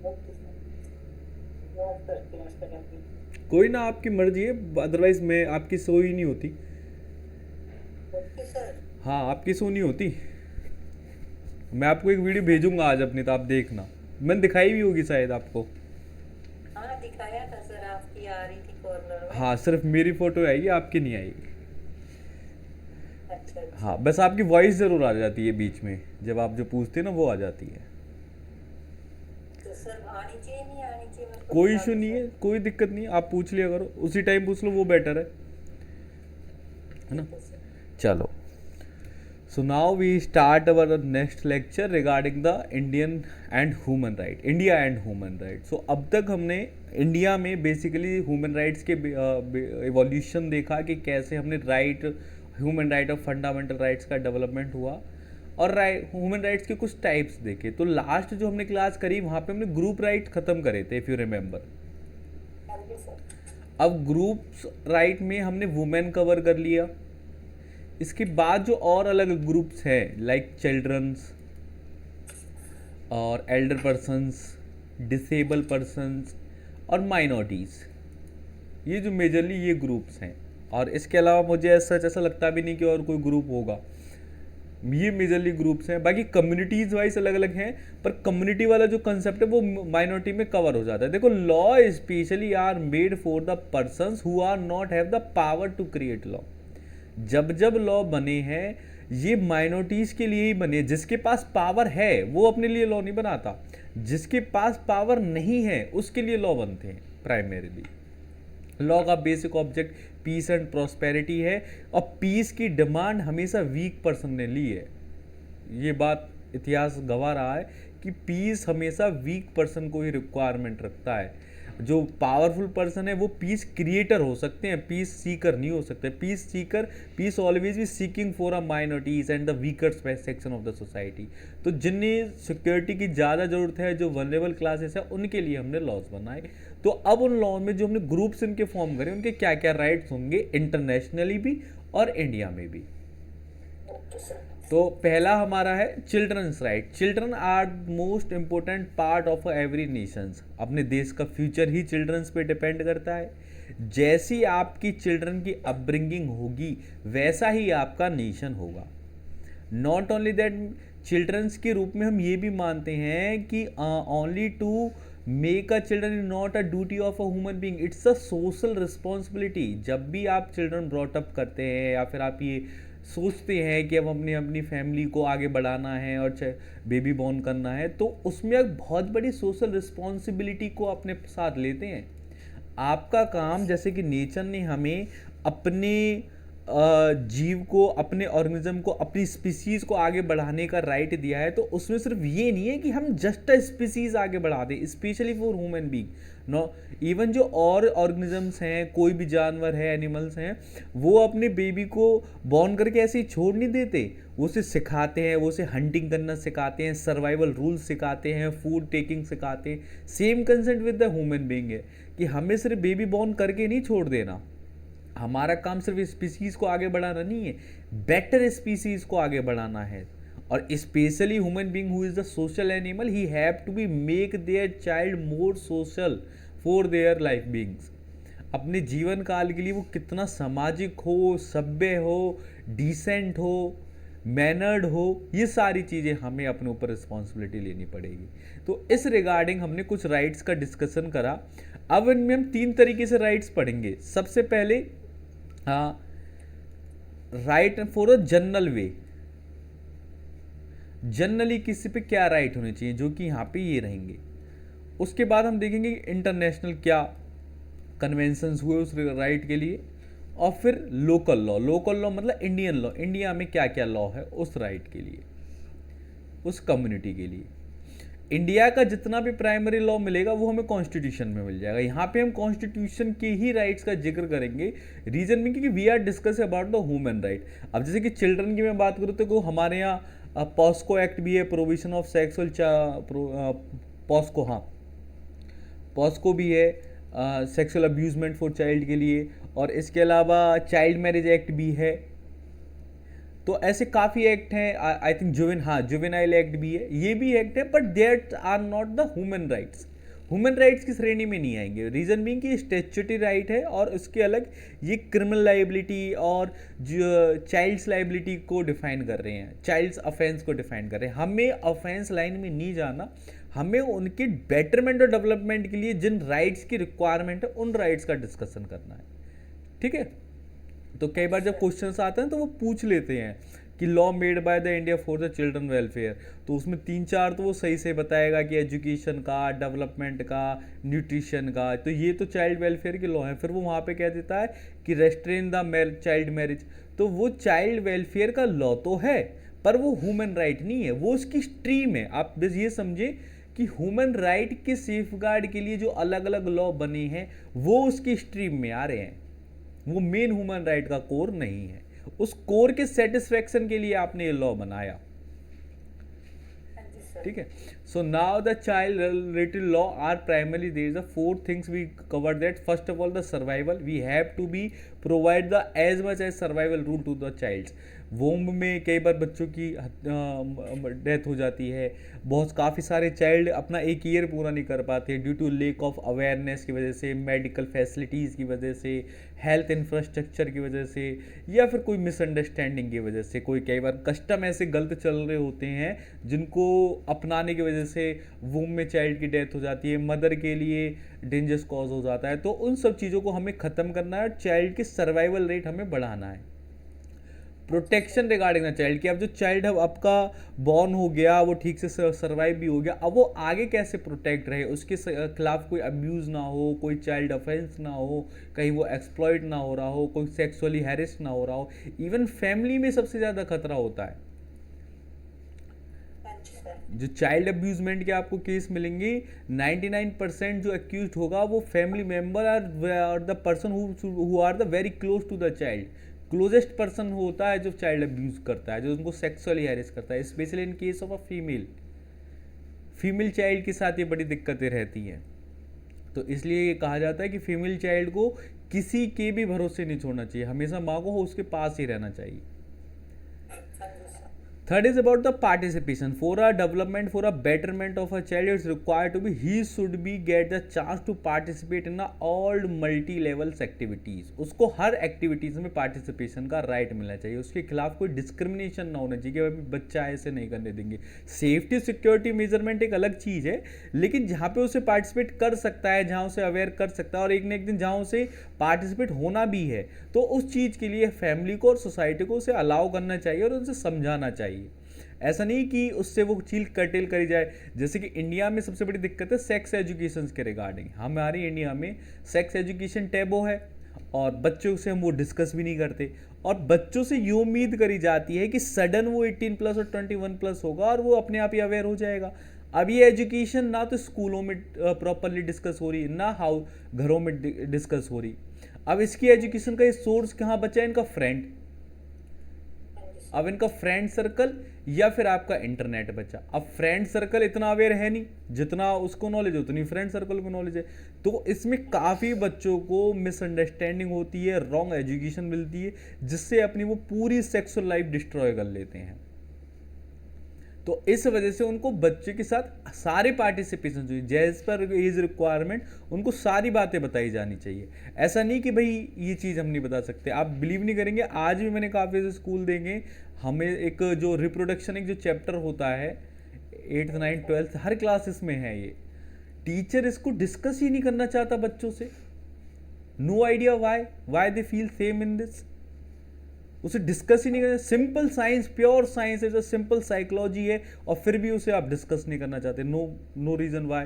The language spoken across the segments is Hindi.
ओके सर, याद करते हैं उसका कभी। कोई ना, आपकी मर्जी है, अदरवाइज मैं आपकी सो ही नहीं होती। Okay sir. हाँ, आपकी सो नहीं होती। मैं आपको एक वीडियो भेजूंगा आज अपनी, तो आप देखना। मैंने दिखाई भी होगी शायद आपको। हाँ दिखाया था सर, आपकी आ रही थी कॉर्नर में। हाँ, सिर्फ मेरी फोटो आएगी, आपकी नहीं आएगी। अच्छा हाँ, अच्छा। बस आपकी वॉइस ज़रूर आ जाती है बीच में, जब आप जो पूछते हैं ना वो आ जाती है। तो सर आनी चाहिए नहीं आनी चाहिए, मेरे को कोई बता इशू दो नहीं सर। है, कोई दिक्कत नहीं है, आप पूछ लिया करो, उसी टाइम पूछ लो, वो बेटर है ना। ठीक है सर। चलो, so now we start our next lecture regarding the Indian and human right, India and human right. So अब तक हमने इंडिया में बेसिकली ह्यूमन राइट्स के एवोल्यूशन देखा कि कैसे हमने राइट, ह्यूमन राइट और फंडामेंटल राइट्स का डेवलपमेंट हुआ, और राइट, ह्यूमन राइट्स के कुछ टाइप्स देखे। तो लास्ट जो हमने क्लास करी वहाँ पे हमने ग्रुप राइट खत्म करे थे, इफ़ यू रिमेंबर। हाँ जी सर। अब ग्रुप्स राइट में हमने वुमेन कवर कर लिया। इसके बाद जो और अलग ग्रुप्स हैं, लाइक चिल्ड्रंस और एल्डर पर्सन्स, डिसेबल पर्सन्स और माइनॉरिटीज़, ये जो मेजरली ये ग्रुप्स हैं। और इसके अलावा मुझे ऐसा लगता भी नहीं कि और कोई ग्रुप होगा। ये मेजरली ग्रुप्स हैं, बाकी कम्युनिटीज वाइज अलग अलग हैं, पर कम्युनिटी वाला जो कंसेप्ट है वो माइनॉरिटी में कवर हो जाता है। देखो, law specially are made for the persons who are not have the power to create law. जब जब लॉ बने हैं, ये माइनॉरिटीज के लिए ही बने। जिसके पास पावर है वो अपने लिए लॉ नहीं बनाता, जिसके पास पावर नहीं है उसके लिए लॉ बनते हैं प्राइमरीली। लॉ का basic object peace and prosperity है, और पीस की डिमांड हमेशा वीक पर्सन ने ली है। ये बात इतिहास गवा रहा है कि पीस हमेशा वीक पर्सन को ही रिक्वायरमेंट रखता है। जो पावरफुल पर्सन है वो पीस क्रिएटर हो सकते हैं, पीस सीकर नहीं हो सकते। पीस सीकर, पीस ऑलवेज भी seeking for a minorities and the weaker section of the society. तो जिन्हें सिक्योरिटी की ज़्यादा ज़रूरत है, जो वनरेबल क्लासेस है, उनके लिए हमने लॉज बनाए। तो अब उन लॉ में जो हमने ग्रुप्स इनके फॉर्म करे, उनके क्या क्या राइट्स होंगे इंटरनेशनली भी और इंडिया में भी। Okay sir. तो पहला हमारा है childrens right. Children are most important part of every nations. अपने देश का फ्यूचर ही चिल्ड्रंस पे डिपेंड करता है। जैसी आपकी चिल्ड्रन की अपब्रिंगिंग होगी, वैसा ही आपका नेशन होगा। नॉट ओनली दैट, चिल्ड्रंस के रूप में हम ये भी मानते हैं कि only to make a children is not a duty of a human being, it's a social responsibility. जब भी आप चिल्ड्रन ब्रॉट अप करते हैं, या फिर आप ये सोचते हैं कि अब अपनी अपनी फैमिली को आगे बढ़ाना है और बेबी बॉर्न करना है, तो उसमें एक बहुत बड़ी सोशल रिस्पॉन्सिबिलिटी को अपने साथ लेते हैं। आपका काम, जैसे कि नेचर ने हमें अपने जीव को, अपने ऑर्गेनिज्म को, अपनी स्पीसीज को आगे बढ़ाने का राइट दिया है, तो उसमें सिर्फ ये नहीं है कि हम जस्ट अ स्पीसीज आगे बढ़ा दें, specially for human being. No, even जो और ऑर्गेनिजम्स हैं, कोई भी जानवर है, एनिमल्स हैं, वो अपने बेबी को बॉर्न करके ऐसे ही छोड़ नहीं देते। वो उसे सिखाते हैं, वो उसे हंटिंग करना सिखाते हैं, सर्वाइवल रूल्स सिखाते हैं, फूड टेकिंग सिखाते हैं। Same concept with the human being है कि हमें सिर्फ बेबी बॉर्न करके नहीं छोड़ देना। हमारा काम सिर्फ स्पीसीज को आगे बढ़ाना नहीं है, बेटर स्पीसीज को आगे बढ़ाना है। और specially human being who is the social animal, he have to be make their child more social for their life beings. अपने जीवन काल के लिए वो कितना सामाजिक हो, सभ्य हो, डिसेंट हो, मैनर्ड हो, ये सारी चीज़ें हमें अपने ऊपर रिस्पॉन्सिबिलिटी लेनी पड़ेगी। तो इस रिगार्डिंग हमने कुछ राइट्स का डिस्कशन करा। अब इनमें हम तीन तरीके से राइट्स पढ़ेंगे। सबसे पहले, right for a general way, generally किसी पे क्या राइट होने चाहिए, जो कि यहाँ पे ये रहेंगे। उसके बाद हम देखेंगे कि इंटरनेशनल क्या कन्वेंशंस हुए उस राइट के लिए। और फिर लोकल लॉ, लोकल लॉ मतलब इंडियन लॉ, इंडिया में क्या क्या लॉ है उस राइट के लिए, उस कम्युनिटी के लिए। इंडिया का जितना भी प्राइमरी लॉ मिलेगा वो हमें कॉन्स्टिट्यूशन में मिल जाएगा। यहाँ पे हम कॉन्स्टिट्यूशन के ही राइट्स का जिक्र करेंगे, रीजन में क्योंकि we are discuss about the human right. अब जैसे कि चिल्ड्रन की मैं बात करूँ तो हमारे यहाँ पॉस्को एक्ट भी है, प्रोविजन ऑफ सेक्सुअल, पॉस्को, हाँ, पॉस्को भी है, सेक्सुअल अब्यूजमेंट फॉर चाइल्ड के लिए। और इसके अलावा चाइल्ड मैरिज एक्ट भी है। तो ऐसे काफ़ी एक्ट हैं। आई थिंक जुवेनाइल एक्ट भी है, ये भी एक्ट है, but that are not the human rights. Human rights की श्रेणी में नहीं आएंगे। रीजन बीइंग कि स्टैट्यूटरी राइट है और उसके अलग ये क्रिमिनल लाइबिलिटी और जो चाइल्ड्स लाइबिलिटी को डिफाइन कर रहे हैं, चाइल्ड्स अफेंस को डिफाइन कर रहे हैं। हमें अफेंस लाइन में नहीं जाना, हमें उनके बेटरमेंट और डेवलपमेंट के लिए जिन राइट्स की रिक्वायरमेंट है उन राइट्स का डिस्कशन करना है, ठीक है। तो कई बार जब क्वेश्चंस आते हैं तो वो पूछ लेते हैं कि law made by the India for the children welfare, तो उसमें 3-4 तो वो सही से बताएगा कि एजुकेशन का, डेवलपमेंट का, न्यूट्रिशन का, तो ये तो चाइल्ड वेलफेयर के लॉ है। फिर वो वहाँ पे कह देता है कि रेस्ट्रेन द चाइल्ड मैरिज, तो वो चाइल्ड वेलफेयर का लॉ तो है पर वो ह्यूमन राइट नहीं है, वो उसकी स्ट्रीम है। आप बस ये समझे कि ह्यूमन राइट के सेफगार्ड के लिए जो अलग अलग लॉ बने हैं वो उसकी स्ट्रीम में आ रहे हैं, वो मेन ह्यूमन राइट का कोर नहीं है। उस कोर के सेटिस्फेक्शन के लिए आपने ये लॉ बनाया, हाँ जी सर। ठीक है। So now the child related law are primarily there is the 4 things we cover that. First of all the survival, we have to be provide the as much as survival rule to the childs. Womb में कई बार बच्चों की डेथ हो जाती है, बहुत काफ़ी सारे चाइल्ड अपना 1 ईयर पूरा नहीं कर पाते due to lack of awareness की वजह से, मेडिकल फैसिलिटीज़ की वजह से, हेल्थ इंफ्रास्ट्रक्चर की वजह से, या फिर कोई मिसअंडरस्टैंडिंग की वजह से। कोई कई बार कस्टम ऐसे गलत चल रहे होते हैं जिनको अपनाने की वजह से वोम में चाइल्ड की डेथ हो जाती है, मदर के लिए डेंजरस कॉज हो जाता है। तो उन सब चीज़ों को हमें ख़त्म करना है और चाइल्ड की सर्वाइवल रेट हमें बढ़ाना है। प्रोटेक्शन रिगार्डिंग द चाइल्ड, कि अब जो चाइल्ड है आपका बॉर्न हो गया, वो ठीक से सर्वाइव भी हो गया, अब वो आगे कैसे प्रोटेक्ट रहे, उसके खिलाफ कोई अब्यूज़ ना हो, कोई चाइल्ड ऑफेंस ना हो, कहीं वो एक्सप्लॉइट ना हो रहा हो, कोई सेक्सुअली हैरेस ना हो रहा हो। इवन फैमिली में सबसे ज़्यादा खतरा होता है। हाँ जी सर। जो चाइल्ड अब्यूजमेंट के आपको केस मिलेंगे, 99% जो एक्यूज होगा वो फैमिली मेम्बर और the person who are the very close to the child. Closest person होता है जो चाइल्ड अब्यूज करता है, जो उनको सेक्सुअली हैरेस करता है, specially in case of a female child के साथ ये बड़ी दिक्कतें रहती हैं। तो इसलिए ये कहा जाता है कि फीमेल चाइल्ड को किसी के भी भरोसे नहीं छोड़ना चाहिए, हमेशा माँ को उसके पास ही रहना चाहिए। हाँ जी sir. Third is about the participation. For a development, for a betterment of a child, it's required to be he should be get the chance to participate in all multi-levels activities. उसको हर एक्टिविटीज़ में पार्टिसिपेशन का राइट मिलना चाहिए, उसके खिलाफ कोई डिस्क्रिमिनेशन ना होना चाहिए कि भाई बच्चा ऐसे नहीं करने देंगे। सेफ्टी सिक्योरिटी मेजरमेंट एक अलग चीज़ है, लेकिन जहाँ पे उसे पार्टिसिपेट कर सकता है, जहाँ उसे अवेयर कर सकता है और एक न एक दिन जहाँ उसे पार्टिसिपेट होना भी है, तो उस चीज़ के लिए फैमिली को और सोसाइटी को उसे अलाउ करना चाहिए और उसे समझाना चाहिए। ऐसा नहीं कि उससे वो चीज कर्टेल करी जाए। जैसे कि इंडिया में सबसे बड़ी दिक्कत है सेक्स एजुकेशन के रिगार्डिंग। हमारी इंडिया में सेक्स एजुकेशन टैबू है और बच्चों से हम वो डिस्कस भी नहीं करते, और बच्चों से ये उम्मीद करी जाती है कि सडन वो 18+ और 21+ होगा और वो अपने आप ही अवेयर हो जाएगा। अब ये एजुकेशन ना तो स्कूलों में प्रॉपरली डिस्कस हो रही, ना घरों में डिस्कस हो रही। अब इसकी एजुकेशन का सोर्स कहाँ बचा है? इनका फ्रेंड। अब इनका फ्रेंड सर्कल या फिर आपका इंटरनेट बचा। अब फ्रेंड सर्कल इतना अवेयर है नहीं, जितना उसको नॉलेज है उतनी फ्रेंड सर्कल को नॉलेज है। तो इसमें काफ़ी बच्चों को मिसअंडरस्टैंडिंग होती है, रॉन्ग एजुकेशन मिलती है, जिससे अपनी वो पूरी सेक्सुअल लाइफ डिस्ट्रॉय कर लेते हैं। तो इस वजह से उनको बच्चे के साथ सारे पार्टिसिपेशन चाहिए, जैज पर एज रिक्वायरमेंट उनको सारी बातें बताई जानी चाहिए। ऐसा नहीं कि भाई ये चीज़ हम नहीं बता सकते। आप बिलीव नहीं करेंगे, आज भी मैंने काफ़ी ऐसे स्कूल देंगे, हमें एक जो रिप्रोडक्शन एक जो चैप्टर होता है 8th 9th 12th हर क्लासेस में है, ये टीचर इसको डिस्कस ही नहीं करना चाहता बच्चों से। No idea why they feel same in this. उसे डिस्कस ही नहीं करना। सिंपल साइंस, प्योर साइंस है, जो सिंपल साइकोलॉजी है, और फिर भी उसे आप डिस्कस नहीं करना चाहते। No reason why.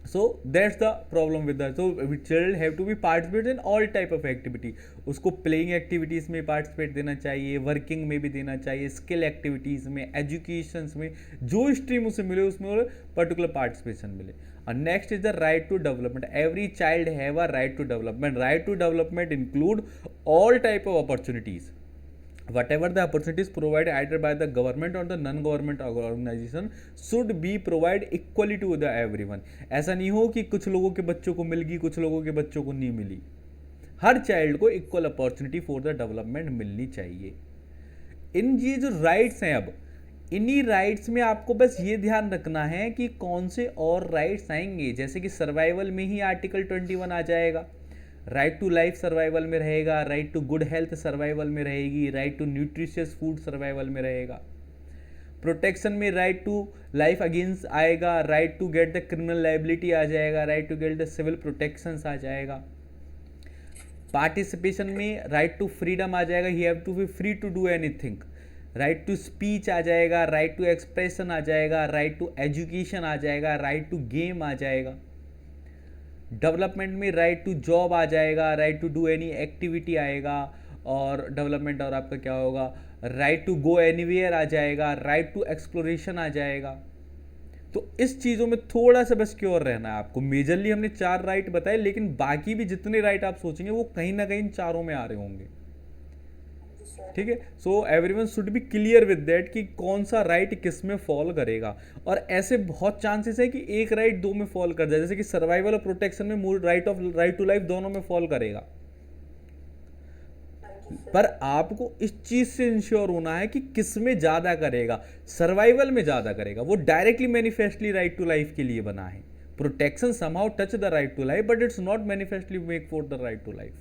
So that's the problem with that. So children have to be participate in all type of activity. उसको प्लेइंग एक्टिविटीज़ में पार्टिसिपेट देना चाहिए, वर्किंग में भी देना चाहिए, स्किल एक्टिविटीज़ में, एजुकेशन में, जो स्ट्रीम उसे मिले उसमें पर्टिकुलर पार्टिसिपेशन मिले। And next is the right to development. Every child have a right to development. Right to development include all type of opportunities. Whatever the opportunities provided either by the government or the non-government organization should be provided equally to the everyone. ऐसा नहीं हो कि कुछ लोगों के बच्चों को मिल गई, कुछ लोगों के बच्चों को नहीं मिली। हर चाइल्ड को equal opportunity for the development मिलनी चाहिए। इन ये जो राइट्स हैं, अब इन्हीं राइट्स में आपको बस ये ध्यान रखना है कि कौन से और राइट्स आएंगे, जैसे कि सर्वाइवल में ही आर्टिकल 21 आ जाएगा, राइट टू लाइफ सर्वाइवल में रहेगा, right to good health survival में रहेगी, right to nutritious food survival में रहेगा। प्रोटेक्शन में राइट टू लाइफ अगेंस्ट आएगा, right to get the criminal liability आ जाएगा, right to get the civil protections आ जाएगा। पार्टिसिपेशन में राइट टू फ्रीडम आ जाएगा, he have to be free to do anything, right to speech आ जाएगा, राइट टू एक्सप्रेशन आ जाएगा, राइट टू एजुकेशन आ जाएगा, राइट टू गेम आ जाएगा। डेवलपमेंट में राइट टू जॉब आ जाएगा, right to do any activity आएगा, और डेवलपमेंट और आपका क्या होगा, राइट टू गो एनीवेयर आ जाएगा, राइट टू एक्सप्लोरेशन आ जाएगा। तो इस चीज़ों में थोड़ा सा बस क्योर रहना है आपको। मेजरली हमने 4 राइट बताए, लेकिन बाकी भी जितने राइट आप सोचेंगे वो कहीं ना कहीं इन चारों में आ रहे होंगे, ठीक है। So everyone should be clear with that कि कौन सा राइट किस में फॉल करेगा। और ऐसे बहुत चांसेस है कि एक राइट 2 में फॉल कर जाए, जैसे कि सर्वाइवल और प्रोटेक्शन में मूल राइट टू लाइफ दोनों में फॉल करेगा। पर आपको इस चीज से इंश्योर होना है कि किस में ज्यादा करेगा। सर्वाइवल में ज्यादा करेगा, वो directly manifestly right to life के लिए बना है। Protection somehow touch the right to life, but it's not manifestly make for the right to life,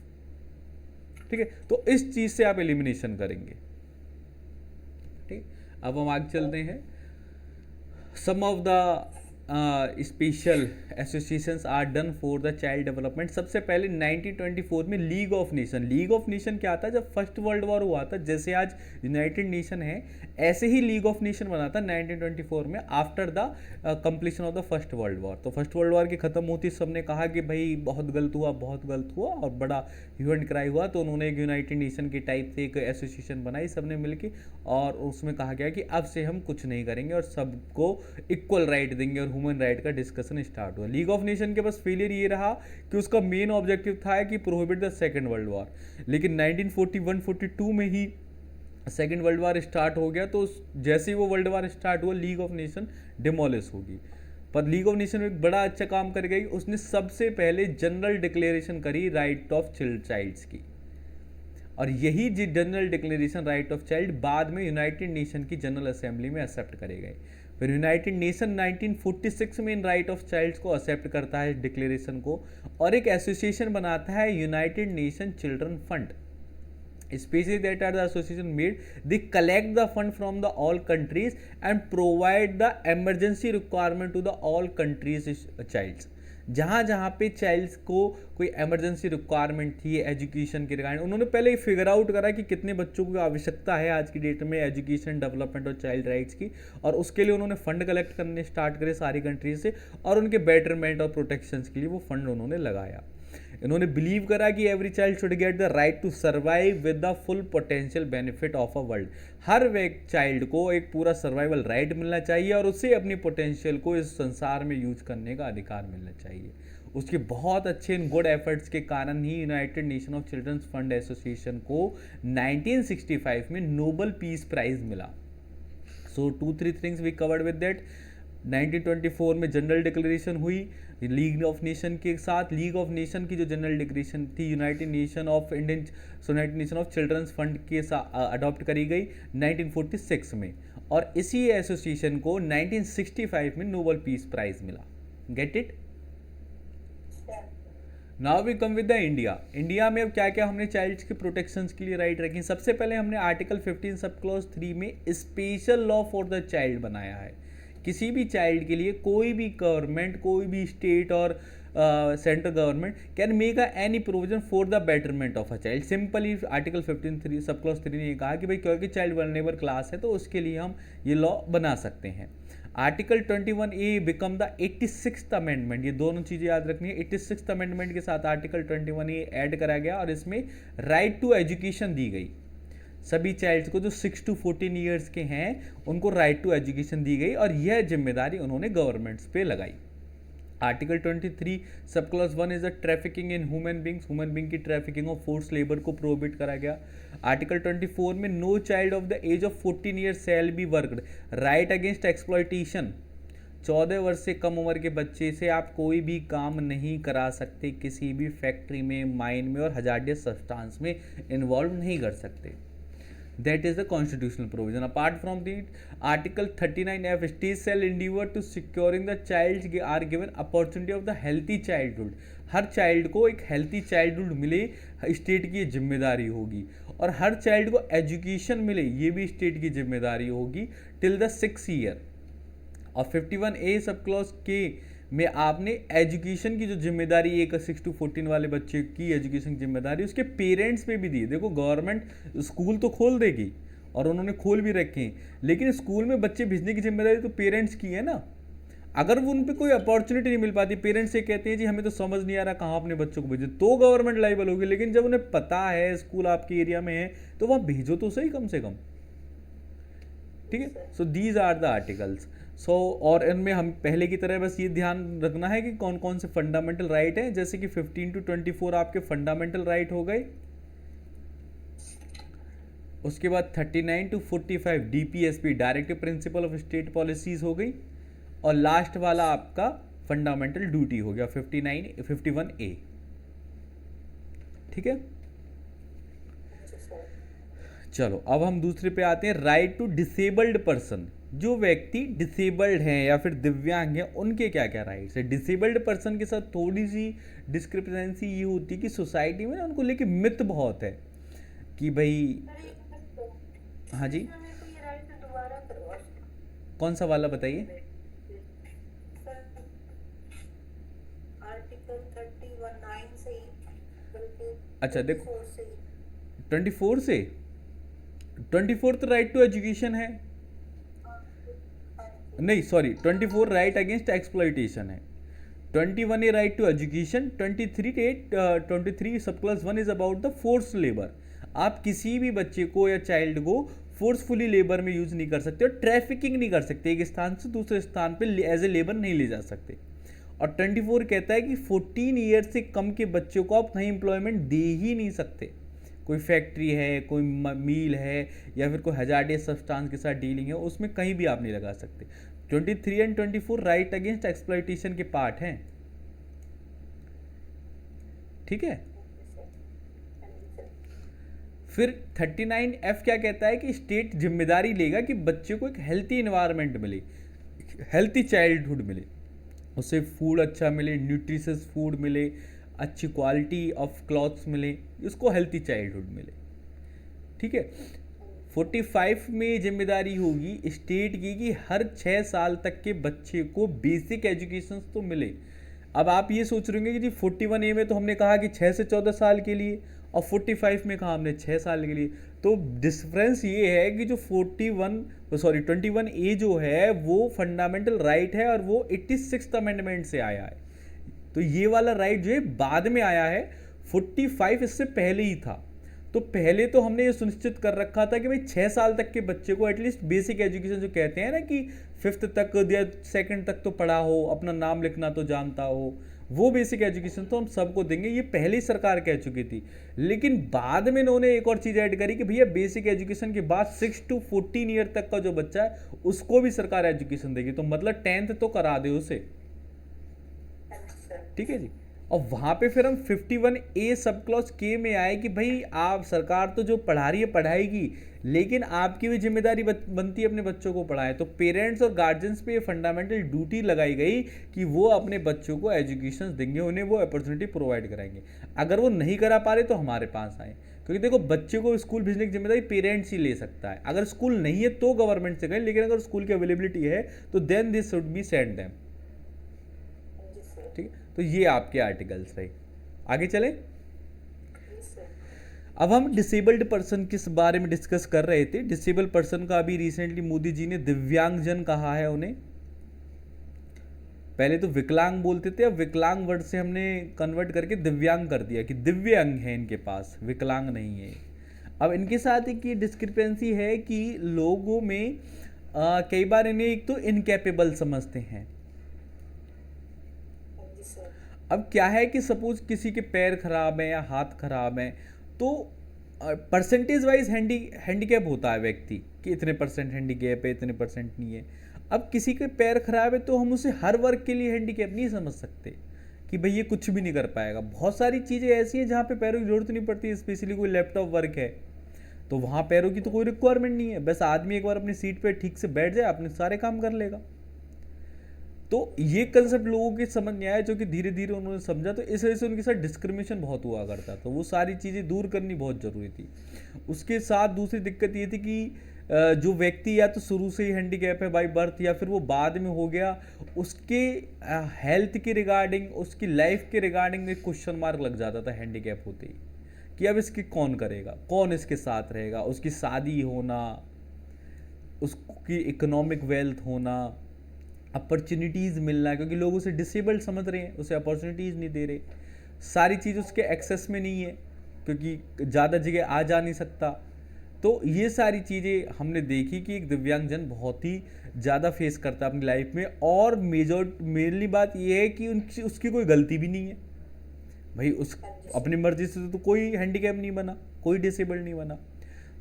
ठीक है। तो इस चीज से आप एलिमिनेशन करेंगे, ठीक। अब हम आगे चलते हैं। Some of the special associations are done for the child development. सबसे पहले 1924 में लीग ऑफ नेशन क्या था, जब फर्स्ट वर्ल्ड वॉर हुआ था, जैसे आज यूनाइटेड नेशन है ऐसे ही लीग ऑफ नेशन बना था 1924 में, after the completion of the first world war. तो फर्स्ट वर्ल्ड वॉर की खत्म होती सबने कहा कि भाई बहुत गलत हुआ और बड़ा ह्यू एंड क्राई हुआ, तो उन्होंने एक यूनाइटेड नेशन की टाइप से एक एसोसिएशन बनाई सबने मिलकर, और उसमें कहा गया कि अब से हम कुछ नहीं करेंगे और सबको इक्वल राइट देंगे, और ह्यूमन राइट का डिस्कशन स्टार्ट हुआ। लीग ऑफ नेशन के बस फेलियर ये रहा कि उसका मेन ऑब्जेक्टिव था कि prohibit the second world war, लेकिन 1941-42 में ही सेकेंड वर्ल्ड वॉर स्टार्ट हो गया। तो जैसे ही वो वर्ल्ड वॉर स्टार्ट हुआ, लीग ऑफ नेशन डिमोलिश होगी। पर लीग ऑफ नेशन एक बड़ा अच्छा काम कर गई, उसने सबसे पहले जनरल डिक्लेरेशन करी राइट ऑफ चाइल्ड्स की, और यही general declaration right of child बाद में यूनाइटेड नेशन की जनरल असेंबली में एक्सेप्ट करे गए। फिर यूनाइटेड नेशन 1946 में इन राइट ऑफ चाइल्ड्स को एक्सेप्ट करता है डिक्लेरेशन को, और एक एसोसिएशन बनाता है United nation children fund. Especially that are the association made, they collect the fund from the all countries and provide the emergency requirement to the all countries childs। जहाँ जहाँ पे चाइल्ड्स को कोई एमरजेंसी रिक्वायरमेंट थी एजुकेशन के रिगार्डिंग, उन्होंने पहले फिगर आउट करा कि कितने बच्चों को आवश्यकता है आज की डेट में एजुकेशन डेवलपमेंट और चाइल्ड राइट्स की, और उसके लिए उन्होंने फंड कलेक्ट करने स्टार्ट करे सारी कंट्रीज से, और उनके बेटरमेंट और प्रोटेक्शंस के लिए वो फंड उन्होंने लगाया। इन्होंने बिलीव करा कि every child should get the right to survive with the full potential benefit of a world. हर एक चाइल्ड को एक पूरा सर्वाइवल राइट मिलना चाहिए, और उसे अपनी पोटेंशियल को इस संसार में यूज करने का अधिकार मिलना चाहिए। उसके बहुत अच्छे इन गुड एफर्ट्स के कारण ही United Nation of childrens fund association को 1965 में नोबल पीस प्राइज मिला। So 2-3 things we covered with that. 1924 में जनरल डिक्लेरेशन हुई लीग ऑफ नेशन के साथ। लीग ऑफ नेशन की जो जनरल डिक्लेरेशन थी United Nation of childrens fund के साथ अडॉप्ट करी गई 1946 में, और इसी एसोसिएशन को 1965 में नोबल पीस प्राइज मिला। Get it? Now we come with the India में अब क्या क्या हमने चाइल्ड्स के प्रोटेक्शंस के लिए राइट रखी। सबसे पहले हमने आर्टिकल 15 सब क्लॉज 3 में special law for the child बनाया है। किसी भी चाइल्ड के लिए कोई भी गवर्नमेंट, कोई भी स्टेट और central government can make any provision for the betterment of a child. Simply article 15 sub clause 3 ने कहा कि भाई क्योंकि चाइल्ड वल्नरेबल क्लास है तो उसके लिए हम ये लॉ बना सकते हैं। Article 21A become the 86th amendment. ये दोनों चीज़ें याद रखनी है। 86th अमेंडमेंट के साथ आर्टिकल 21A ऐड करा गया, और इसमें राइट टू एजुकेशन दी गई। सभी चाइल्ड्स को जो 6 to 14 ईयर्स के हैं उनको राइट टू एजुकेशन दी गई, और यह जिम्मेदारी उन्होंने गवर्नमेंट्स पे लगाई। Article 23 sub clause 1 is the trafficking in human being की ट्रैफिकिंग ऑफ फोर्स लेबर को प्रोहिबिट करा गया। आर्टिकल 24 में no child of the age of 14 years shall be worked, right against exploitation. 14 वर्ष से कम उम्र के बच्चे से आप कोई भी काम नहीं करा सकते, किसी भी फैक्ट्री में, माइन में और हजार्डियस सब्सटेंस में इन्वॉल्व नहीं कर सकते। That is the constitutional provision. Apart from the Article 39F states shall endeavor to securing the child are given opportunity of the healthy childhood. Her child को एक हेल्थी चाइल्डहुड मिले, स्टेट की जिम्मेदारी होगी। और हर चाइल्ड को एजुकेशन मिले, ये भी स्टेट की जिम्मेदारी होगी टिल द 6 ईयर। और 51A सब क्लॉज के में आपने एजुकेशन की जो जिम्मेदारी एक 6 to 14 वाले बच्चे की एजुकेशन की जिम्मेदारी उसके पेरेंट्स पे भी दी। देखो गवर्नमेंट स्कूल तो खोल देगी और उन्होंने खोल भी रखे हैं, लेकिन स्कूल में बच्चे भेजने की जिम्मेदारी तो पेरेंट्स की है ना। अगर वो उन पर कोई अपॉर्चुनिटी नहीं मिल पाती, पेरेंट्स से कहते हैं जी हमें तो समझ नहीं आ रहा कहाँ अपने बच्चों को भेजे, तो गवर्नमेंट लाइबल होगी। लेकिन जब उन्हें पता है स्कूल आपके एरिया में है तो वहाँ भेजो तो सही कम से कम। ठीक है, so these are the articles. So और इनमें हम पहले की तरह बस ये ध्यान रखना है कि कौन कौन से फंडामेंटल राइट हैं, जैसे कि 15 to 24 आपके फंडामेंटल राइट हो गए। उसके बाद 39 to 45 DPSP directive principle of state policies हो गई। और लास्ट वाला आपका फंडामेंटल ड्यूटी हो गया 51A। ठीक है, चलो अब हम दूसरे पे आते हैं, राइट टू डिसेबल्ड पर्सन। जो व्यक्ति डिसेबल्ड हैं या फिर दिव्यांग हैं उनके क्या क्या राइट्स है। डिसेबल्ड पर्सन के साथ थोड़ी सी डिस्क्रिपेंसी ये होती है कि सोसाइटी में ना उनको लेके मिथ बहुत है कि भाई। हाँ जी, कौन सा वाला बताइए। आर्टिकल 31(9) से ही, बल्कि अच्छा देखो 24 से ही। 24 से 24 तो राइट टू एजुकेशन है, नहीं सॉरी 24 राइट अगेंस्ट एक्सप्लॉइटेशन है। 21A राइट टू एजुकेशन, 23 सब class 1 is about the force labour. आप किसी भी बच्चे को या चाइल्ड को फोर्सफुली लेबर में यूज नहीं कर सकते और ट्रैफिकिंग नहीं कर सकते, एक स्थान से दूसरे स्थान पे एज ए लेबर नहीं ले जा सकते। और 24 कहता है कि 14 ईयर से कम के बच्चों को आप कहीं एम्प्लॉयमेंट दे ही नहीं सकते। कोई फैक्ट्री है, कोई मील है या फिर कोई हजार्डियस सब्सटेंस के साथ डीलिंग है, उसमें कहीं भी आप नहीं लगा सकते। 23 एंड 24 राइट अगेंस्ट एक्सप्लॉइटेशन के पार्ट हैं। ठीक है, फिर 39F क्या कहता है कि स्टेट जिम्मेदारी लेगा कि बच्चे को एक हेल्थी इन्वायरमेंट मिले, हेल्थी चाइल्डहुड मिले, उसे फूड अच्छा मिले, न्यूट्रिशियस फूड मिले, अच्छी क्वालिटी ऑफ क्लॉथ्स मिले, उसको हेल्थी चाइल्डहुड मिले। ठीक है, 45 में जिम्मेदारी होगी स्टेट की कि हर 6 साल तक के बच्चे को बेसिक एजुकेशन तो मिले। अब आप ये सोच रहे होंगे कि जी 41A में तो हमने कहा कि 6 से 14 साल के लिए और 45 में कहा हमने 6 साल के लिए। तो डिफरेंस ये है कि जो 21A जो है वो फंडामेंटल राइट है और वो 86th अमेंडमेंट से आया है। तो ये वाला राइट जो है बाद में आया है, 45 इससे पहले ही था। तो पहले तो हमने ये सुनिश्चित कर रखा था कि भाई 6 साल तक के बच्चे को एटलीस्ट बेसिक एजुकेशन जो कहते हैं ना कि 5th तक या 2nd तक तो पढ़ा हो, अपना नाम लिखना तो जानता हो, वो बेसिक एजुकेशन तो हम सबको देंगे, ये पहले ही सरकार कह चुकी थी। लेकिन बाद में इन्होंने एक और चीज़ ऐड करी कि भैया बेसिक एजुकेशन के बाद 6 to 14 ईयर तक का जो बच्चा है उसको भी सरकार एजुकेशन देगी। तो मतलब 10th तो करा दे उसे। ठीक है जी, और वहाँ पे फिर हम 51A सब क्लॉज के में आए कि भाई आप सरकार तो जो पढ़ा रही है पढ़ाएगी, लेकिन आपकी भी जिम्मेदारी बनती है अपने बच्चों को पढ़ाएं। तो पेरेंट्स और गार्जियंस पे ये फंडामेंटल ड्यूटी लगाई गई कि वो अपने बच्चों को एजुकेशन देंगे, उन्हें वो अपॉर्चुनिटी प्रोवाइड कराएंगे। अगर वो नहीं करा पा रहे तो हमारे पास आए, क्योंकि देखो बच्चे को स्कूल भेजने की जिम्मेदारी पेरेंट्स ही ले सकता है। अगर स्कूल नहीं है तो गवर्नमेंट से कहें, लेकिन अगर स्कूल की अवेलेबिलिटी है तो then this should be send them. ठीक है, तो ये आपके आर्टिकल्स रहे। आगे चलें। अब हम डिसेबल्ड पर्सन किस बारे में डिस्कस कर रहे थे। डिसेबल्ड पर्सन का अभी रिसेंटली मोदी जी ने दिव्यांगजन कहा है उन्हें। पहले तो विकलांग बोलते थे, अब विकलांग वर्ड से हमने कन्वर्ट करके दिव्यांग कर दिया कि दिव्य अंग है इनके पास, विकलांग नहीं है। अब इनके साथ एक ये डिस्क्रिपेंसी है कि लोगों में कई बार इन्हें एक तो इनकैपेबल समझते हैं। अब क्या है कि सपोज किसी के पैर खराब है या हाथ खराब है तो परसेंटेज वाइज हैंडीकैप होता है व्यक्ति कि इतने % हैंडीकैप है, इतने % नहीं है। अब किसी के पैर खराब है तो हम उसे हर वर्ग के लिए हैंडीकैप नहीं समझ सकते कि भाई ये कुछ भी नहीं कर पाएगा। बहुत सारी चीज़ें ऐसी हैं जहाँ पे पैरों की जरूरत नहीं पड़ती, स्पेशली कोई लैपटॉप वर्क है तो वहाँ पैरों की तो कोई रिक्वायरमेंट नहीं है, बस आदमी एक बार अपनी सीट पे ठीक से बैठ जाए अपने सारे काम कर लेगा। तो ये कंसेप्ट लोगों के समझ में आया, जो कि धीरे धीरे उन्होंने समझा, तो इस वजह से उनके साथ डिस्क्रिमिनेशन बहुत हुआ करता, तो वो सारी चीज़ें दूर करनी बहुत ज़रूरी थी। उसके साथ दूसरी दिक्कत ये थी कि जो व्यक्ति या तो शुरू से ही हैंडीकैप है बाई बर्थ या फिर वो बाद में हो गया, उसके हेल्थ के रिगार्डिंग, उसकी लाइफ के रिगार्डिंग एक क्वेश्चन मार्क लग जाता था हैंडीकैप होते ही, कि अब इसकी कौन करेगा, कौन इसके साथ रहेगा, उसकी शादी होना, उसकी इकोनॉमिक वेल्थ होना, अपॉर्चुनिटीज़ मिलना, क्योंकि लोग उसे डिसेबल्ड समझ रहे हैं, उसे अपॉर्चुनिटीज़ नहीं दे रहे, सारी चीज़ उसके एक्सेस में नहीं है क्योंकि ज़्यादा जगह आ जा नहीं सकता। तो ये सारी चीज़ें हमने देखी कि एक दिव्यांगजन बहुत ही ज़्यादा फेस करता है अपनी लाइफ में, और मेनली बात ये है कि उनकी उसकी कोई गलती भी नहीं है भाई, उस अपनी मर्जी से तो कोई हैंडीकैप नहीं बना, कोई डिसेबल्ड नहीं बना।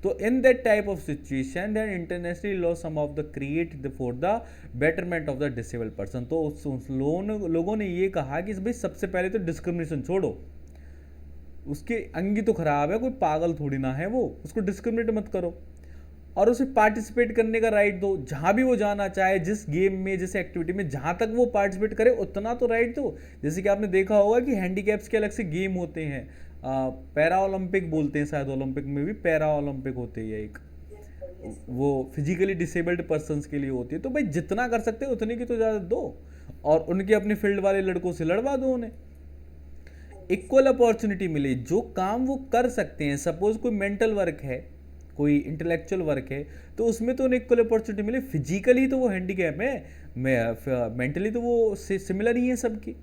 तो in that type of situation than internationally law some of the create for the betterment of the disabled person. तो उस लोगों ने ये कहा कि भाई सबसे पहले तो डिस्क्रिमिनेशन छोड़ो, उसके अंगी तो खराब है, कोई पागल थोड़ी ना है वो, उसको डिस्क्रिमिनेट मत करो, और उसे पार्टिसिपेट करने का राइट दो, जहाँ भी वो जाना चाहे, जिस गेम में, जिस एक्टिविटी में, जहाँ तक वो पार्टिसिपेट करे उतना तो राइट दो। जैसे कि आपने देखा होगा कि हैंडीकैप्स के अलग से गेम होते हैं, पैरा ओलंपिक बोलते हैं शायद, ओलंपिक में भी पैरा ओलंपिक होते हैं एक, वो फिजिकली डिसेबल्ड पर्सन्स के लिए होती है। तो भाई जितना कर सकते हैं उतने की तो इजाज़त दो, और उनके अपने फील्ड वाले लड़कों से लड़वा दो, उन्हें इक्वल अपॉर्चुनिटी मिले, जो काम वो कर सकते हैं। सपोज कोई मेंटल वर्क है, कोई इंटेलेक्चुअल वर्क है, तो उसमें तो उन्हें इक्वल अपॉर्चुनिटी मिले। फिजिकली तो वो हैंडीकैप है, मेंटली तो वो सिमिलर ही है सबकी।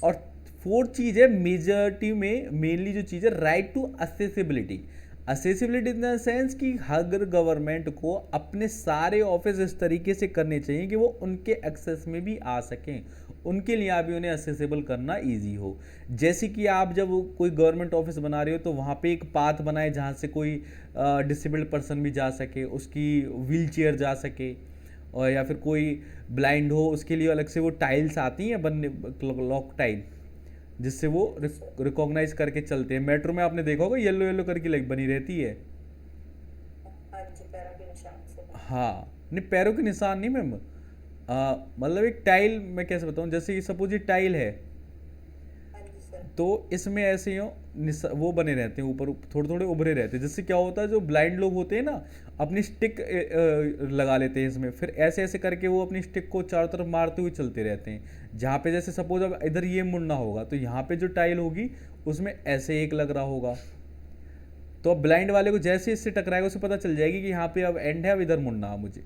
और फोर्थ चीज़ है मेजॉरिटी में, मेनली जो चीज़ है right to accessibility. Accessibility in the sense कि हर गवर्नमेंट को अपने सारे ऑफिस इस तरीके से करने चाहिए कि वो उनके एक्सेस में भी आ सकें, उनके लिए भी उन्हें असेसेबल करना इजी हो। जैसे कि आप जब कोई गवर्नमेंट ऑफिस बना रहे हो तो वहाँ पे एक पाथ बनाए जहाँ से कोई डिसेबल्ड पर्सन भी जा सके, उसकी व्हील चेयर जा सके, और या फिर कोई ब्लाइंड हो उसके लिए अलग से वो टाइल्स आती हैं बनने, लॉक टाइल, जिससे वो रिकॉग्नाइज करके चलते हैं। मेट्रो में आपने देखा होगा येलो येलो करके लाइक बनी रहती है। हाँ जी, पैरों के निशान से। हाँ, नहीं पैरों के निशान नहीं मैम, मतलब एक टाइल, मैं कैसे बताऊँ, जैसे कि सपोज ये टाइल है, हाँ जी सर। तो इसमें ऐसे ही वो बने रहते हैं ऊपर, थोड़े थोड़े उभरे रहते हैं, जिससे क्या होता है जो ब्लाइंड लोग होते हैं ना, अपनी स्टिक लगा लेते हैं इसमें, फिर ऐसे ऐसे करके वो अपनी स्टिक को चारों तरफ मारते हुए चलते रहते हैं। जहाँ पे जैसे सपोज अब इधर ये मुड़ना होगा तो यहाँ पे जो टाइल होगी उसमें ऐसे एक लग रहा होगा, तो अब ब्लाइंड वाले को जैसे इससे टकराएगा उसे पता चल जाएगी कि यहाँ पे अब एंड है, अब इधर मुड़ना है मुझे,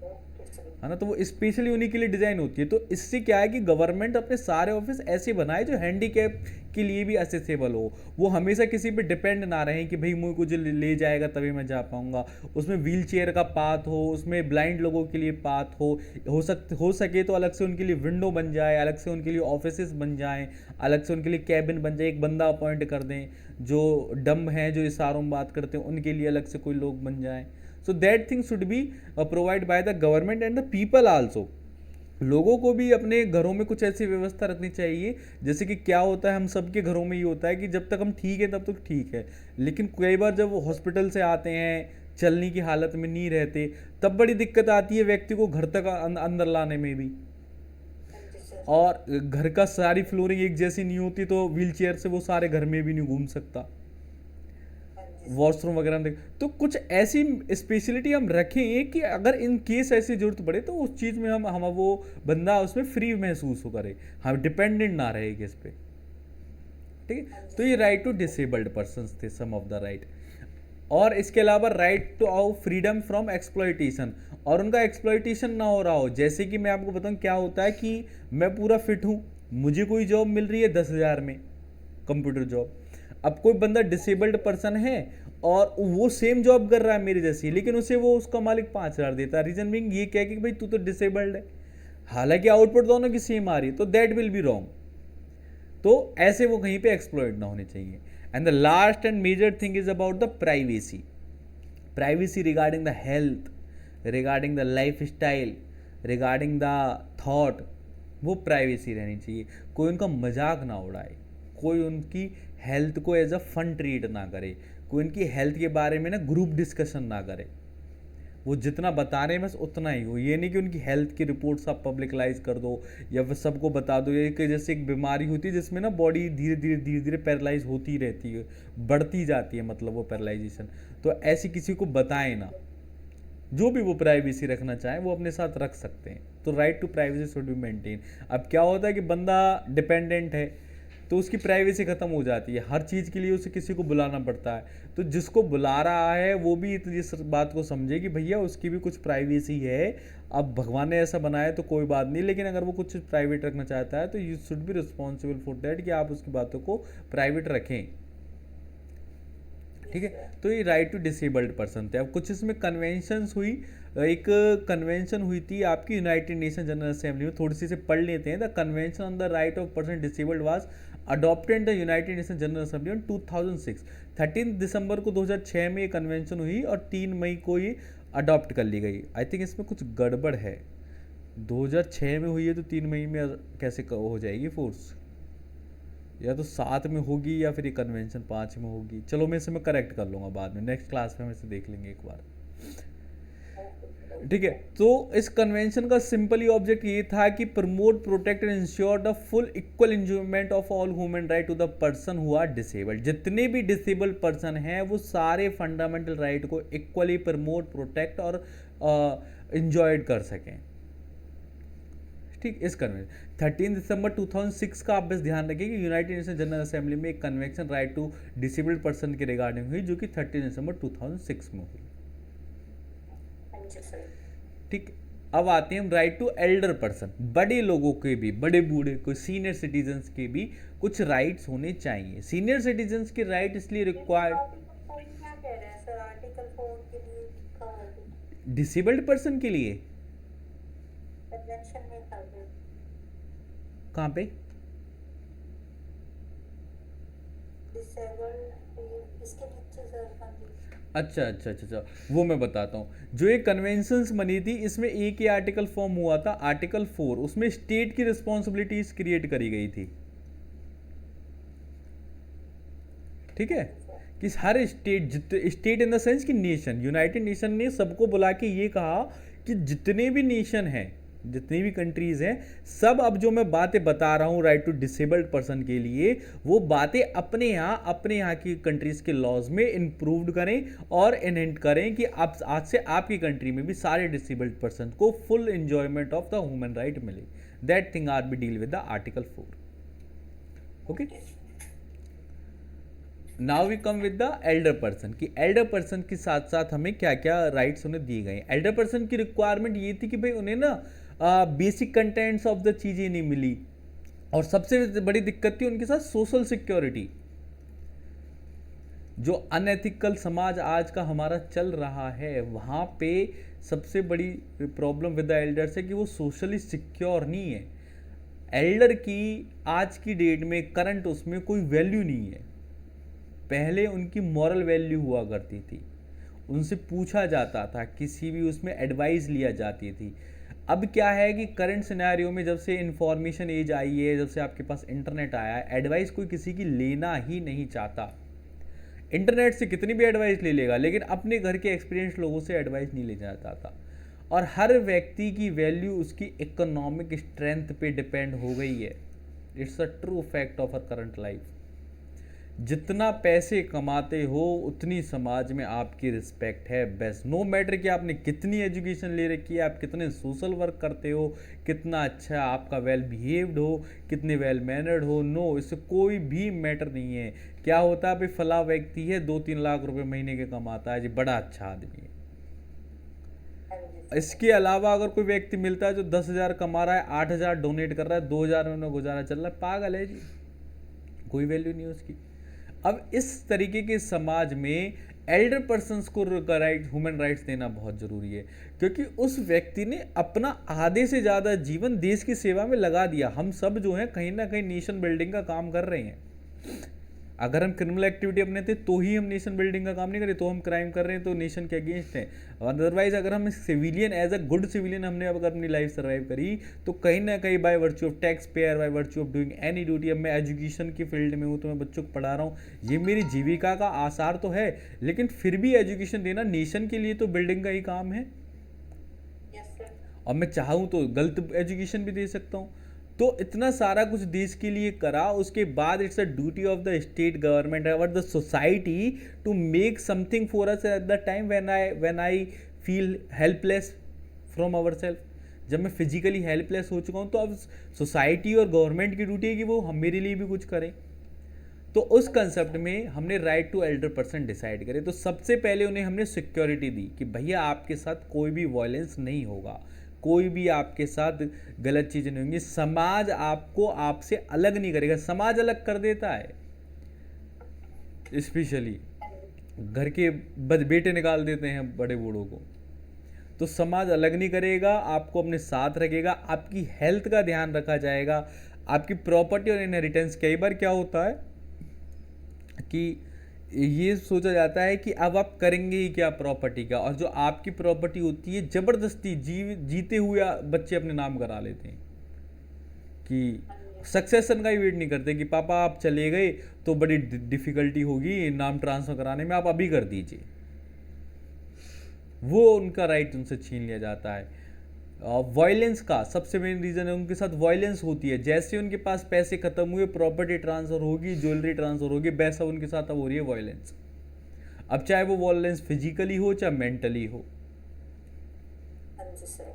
ओके सर। है ना। तो वो स्पेशली उन्हीं के लिए डिज़ाइन होती है। तो इससे क्या है कि गवर्नमेंट अपने सारे ऑफिस ऐसे बनाए जो हैंडीकैप के लिए भी एक्सेसिबल हो, वो हमेशा किसी पे डिपेंड ना रहे कि भाई मुझे कुछ ले जाएगा तभी मैं जा पाऊंगा। उसमें व्हील चेयर का पाथ हो, उसमें ब्लाइंड लोगों के लिए पाथ हो सके तो अलग से उनके लिए विंडो बन जाए, अलग से उनके लिए ऑफिसेस बन जाएं, अलग से उनके लिए कैबिन बन जाए, एक बंदा अपॉइंट कर दें, जो डम्ब हैं, जो इशारों में बात करते हैं, उनके लिए अलग से कोई लोग बन जाएं। सो that thing should be provide by the government and the people also. लोगों को भी अपने घरों में कुछ ऐसी व्यवस्था रखनी चाहिए। जैसे कि क्या होता है, हम सबके घरों में ये होता है कि जब तक हम ठीक है तब तक ठीक है, लेकिन कई बार जब वो हॉस्पिटल से आते हैं, चलने की हालत में नहीं रहते, तब बड़ी दिक्कत आती है व्यक्ति को घर तक अंदर लाने में भी। हाँ जी सर। और घर का सारी फ्लोरिंग एक जैसी नहीं होती, तो व्हील चेयर से वो सारे घर में भी नहीं घूम सकता, हाँ जी सर। वॉशरूम वगैरह में तो कुछ ऐसी स्पेशलिटी हम रखें कि अगर इन केस ऐसी जरूरत पड़े तो उस चीज़ में हम वो बंदा उसमें फ्री महसूस हो करे, हम डिपेंडेंट ना रहे किस पे। ठीक है, तो ये राइट टू डिसेबल्ड पर्सन्स थे सम ऑफ द राइट। और इसके अलावा राइट टू आउ फ्रीडम फ्रॉम एक्सप्लॉयटेशन, और उनका एक्सप्लॉयटेशन ना हो रहा हो। जैसे कि मैं आपको बताऊं क्या होता है कि मैं पूरा फिट हूँ, मुझे कोई जॉब मिल रही है 10,000 में, कंप्यूटर जॉब। अब कोई बंदा डिसेबल्ड पर्सन है और वो सेम जॉब कर रहा है मेरे जैसी, लेकिन उसे वो उसका मालिक 5,000 देता है, रीजन बिंग ये क्या कि भाई तू तो डिसेबल्ड है, हालांकि आउटपुट दोनों की सेम आ रही है, तो दैट विल बी रॉन्ग। तो ऐसे वो कहीं पे एक्सप्लॉइट ना होने चाहिए। And the last and major thing is about the privacy. Privacy regarding the health, regarding the life style, regarding the thought, वो प्राइवेसी रहनी चाहिए। कोई उनका मजाक ना उड़ाए, कोई उनकी हेल्थ को एज अ फन ट्रीट ना करे, कोई इनकी हेल्थ के बारे में ना ग्रुप डिस्कशन ना करे, वो जितना बता रहे हैं बस उतना ही हो। ये नहीं कि उनकी हेल्थ की रिपोर्ट्स आप पब्लिकलाइज कर दो या फिर सबको बता दो। ये कि जैसे एक बीमारी होती है जिसमें ना बॉडी धीरे धीरे पैरालाइज होती रहती है, बढ़ती जाती है, मतलब वो पैरालाइजेशन, तो ऐसी किसी को बताएं ना। जो भी वो प्राइवेसी रखना चाहें वो अपने साथ रख सकते हैं। तो right to privacy should be maintain. अब क्या होता है कि बंदा डिपेंडेंट है तो उसकी प्राइवेसी खत्म हो जाती है, हर चीज़ के लिए उसे किसी को बुलाना पड़ता है। तो जिसको बुला रहा है वो भी इस बात को समझे कि भैया उसकी भी कुछ प्राइवेसी है। अब भगवान ने ऐसा बनाया तो कोई बात नहीं, लेकिन अगर वो कुछ प्राइवेट रखना चाहता है तो you should be responsible for that, कि आप उसकी बातों को प्राइवेट रखें। ठीक है, तो ये राइट टू डिसेबल्ड पर्सन थे। अब कुछ इसमें कन्वेंशंस हुई, एक कन्वेंशन हुई थी आपकी यूनाइटेड नेशन जनरल असेंबली में, थोड़ी सी से पढ़ लेते हैं। The convention on the right of person disabled was adopted the United nation general assembly on 2006। 13 दिसंबर को 2006 में ये कन्वेंशन हुई और 3 मई को ये अडॉप्ट कर ली गई। आई थिंक इसमें कुछ गड़बड़ है, 2006 में हुई है तो 3 मई में कैसे हो जाएगी फोर्स, या तो 7 में होगी या फिर ये कन्वेंशन 5 में होगी। चलो मैं इसे करेक्ट कर लूँगा बाद में, नेक्स्ट क्लास में हम इसे देख लेंगे एक बार। ठीक है, तो इस कन्वेंशन का सिंपली ऑब्जेक्ट ये था कि promote, protect and ensure the full equal enjoyment of all human right to the person who are disabled. जितने भी डिसेबल्ड पर्सन हैं वो सारे फंडामेंटल राइट को इक्वली प्रमोट, प्रोटेक्ट और इंजॉयड कर सकें। ठीक, इस कन्वेंशन 13 दिसंबर 2006 का आप बस ध्यान रखिए कि यूनाइटेड नेशन जनरल असेंबली में एक convention right to disabled person के रिगार्डिंग हुई, जो कि 13 दिसंबर 2006 में हुई। ठीक, अब आते हैं हम राइट टू एल्डर पर्सन। बड़े लोगों के भी, बड़े बूढ़े को, सीनियर सिटीजन्स के भी कुछ राइट्स होने चाहिए। सीनियर सिटीजन्स के राइट इसलिए रिक्वायर्ड, क्या कह रहे हैं सर, आर्टिकल 4 के लिए लिखा है डिसेबल्ड पर्सन के लिए कन्वेंशन में था सर। कहाँ पे? डिसेबल्ड इसके नीचे सर का अच्छा, वो मैं बताता हूँ। जो ये कन्वेंशंस बनी थी इसमें एक ही आर्टिकल फॉर्म हुआ था, आर्टिकल 4, उसमें स्टेट की रिस्पॉन्सिबिलिटीज क्रिएट करी गई थी। ठीक है, कि हर स्टेट इन द सेंस कि नेशन, यूनाइटेड नेशन ने सबको बुला के ये कहा कि जितने भी नेशन हैं, जितनी भी कंट्रीज हैं, सब अब जो मैं बातें बता रहा हूँ राइट टू डिसेबल्ड पर्सन के लिए, वो बातें अपने यहाँ की कंट्रीज के लॉज में इम्प्रूव्ड करें और इनहेंट करें कि अब आज से आपकी कंट्री में भी सारे डिसेबल्ड पर्सन को full enjoyment of the human right मिले। That thing are be deal with the article 4। Okay, now we come with the elder person, कि एल्डर पर्सन के साथ साथ हमें क्या क्या राइट्स उन्हें दिए गए। एल्डर पर्सन की रिक्वायरमेंट ये थी कि भाई उन्हें ना बेसिक कंटेंट्स ऑफ द चीज़ें नहीं मिली, और सबसे बड़ी दिक्कत थी उनके साथ सोशल सिक्योरिटी। जो अनएथिकल समाज आज का हमारा चल रहा है, वहाँ पे सबसे बड़ी प्रॉब्लम विद द एल्डर्स है कि वो सोशली सिक्योर नहीं है। एल्डर की आज की डेट में करंट उसमें कोई वैल्यू नहीं है। पहले उनकी मॉरल वैल्यू हुआ करती थी, उनसे पूछा जाता था, किसी भी उसमें एडवाइस लिया जाती थी। अब क्या है कि करंट सिनेरियो में जब से इंफॉर्मेशन एज आई है, जब से आपके पास इंटरनेट आया है, एडवाइस कोई किसी की लेना ही नहीं चाहता। इंटरनेट से कितनी भी एडवाइस ले लेगा, लेकिन अपने घर के एक्सपीरियंस लोगों से एडवाइस नहीं लेना चाहता। और हर व्यक्ति की वैल्यू उसकी इकोनॉमिक स्ट्रेंथ पे डिपेंड हो गई है। It's a true fact of a current life. जितना पैसे कमाते हो उतनी समाज में आपकी रिस्पेक्ट है बेस्ट। नो मैटर कि आपने कितनी एजुकेशन ले रखी है, आप कितने सोशल वर्क करते हो, कितना अच्छा आपका वेल बिहेव्ड हो, कितने वेल मैनर्ड हो, नो, इससे कोई भी मैटर नहीं है। क्या होता है भाई, फला व्यक्ति है 2-3 लाख रुपए महीने के कमाता है जी, बड़ा अच्छा आदमी है। इसके अलावा अगर कोई व्यक्ति मिलता है जो 10,000 कमा रहा है, 8,000 डोनेट कर रहा है, 2,000 में उन्हें गुजारा चल रहा है, पागल है जी, कोई वैल्यू नहीं है उसकी। अब इस तरीके के समाज में एल्डर पर्सन्स को राइट, ह्यूमन राइट्स देना बहुत ज़रूरी है, क्योंकि उस व्यक्ति ने अपना आधे से ज़्यादा जीवन देश की सेवा में लगा दिया। हम सब जो हैं कहीं ना कहीं नेशन बिल्डिंग का काम कर रहे हैं। अगर हम क्रिमिनल एक्टिविटी अपनाते तो ही हम नेशन बिल्डिंग का काम नहीं करें, तो हम क्राइम कर रहे हैं तो नेशन के अगेंस्ट हैं। अदरवाइज अगर हम civilian as a good civilian हमने अगर अपनी लाइफ सर्वाइव करी तो कहीं ना कहीं by virtue of tax payer, by virtue of doing any duty, अब मैं एजुकेशन की फील्ड में हूँ तो मैं बच्चों को पढ़ा रहा हूँ, ये मेरी जीविका का आसार तो है, लेकिन फिर भी एजुकेशन देना नेशन के लिए तो बिल्डिंग का ही काम है। Yes sir. और मैं चाहूँ तो गलत एजुकेशन भी दे सकता हूँ। तो इतना सारा कुछ देश के लिए करा, उसके बाद it's a duty of the state government और the society to make something for us at the time when I feel helpless from our self. जब मैं फिजिकली हेल्पलेस हो चुका हूँ तो अब सोसाइटी और गवर्नमेंट की ड्यूटी है कि वो हम मेरे लिए भी कुछ करें। तो उस कंसेप्ट में हमने right to elder person decide करे। तो सबसे पहले उन्हें हमने सिक्योरिटी दी कि भैया आपके साथ कोई भी वायलेंस नहीं होगा, कोई भी आपके साथ गलत चीज़ें नहीं होंगी, समाज आपको आपसे अलग नहीं करेगा। समाज अलग कर देता है, स्पेशली घर के बेटे निकाल देते हैं बड़े बूढ़ों को, तो समाज अलग नहीं करेगा, आपको अपने साथ रखेगा, आपकी हेल्थ का ध्यान रखा जाएगा, आपकी प्रॉपर्टी और इनहेरिटेंस। कई बार क्या होता है कि ये सोचा जाता है कि अब आप करेंगे ही क्या प्रॉपर्टी का, और जो आपकी प्रॉपर्टी होती है ज़बरदस्ती जीते हुए बच्चे अपने नाम करा लेते हैं कि सक्सेशन का ही वेट नहीं करते कि पापा आप चले गए तो बड़ी डिफ़िकल्टी होगी नाम ट्रांसफ़र कराने में, आप अभी कर दीजिए। वो उनका राइट उनसे छीन लिया जाता है। वायलेंस का सबसे मेन रीज़न है उनके साथ वायलेंस होती है। जैसे उनके पास पैसे खत्म हुए, प्रॉपर्टी ट्रांसफ़र होगी, ज्वेलरी ट्रांसफ़र होगी, वैसा उनके साथ अब हो रही है वायलेंस। अब चाहे वो वायलेंस फिजिकली हो चाहे मेंटली हो, हाँ जी सर।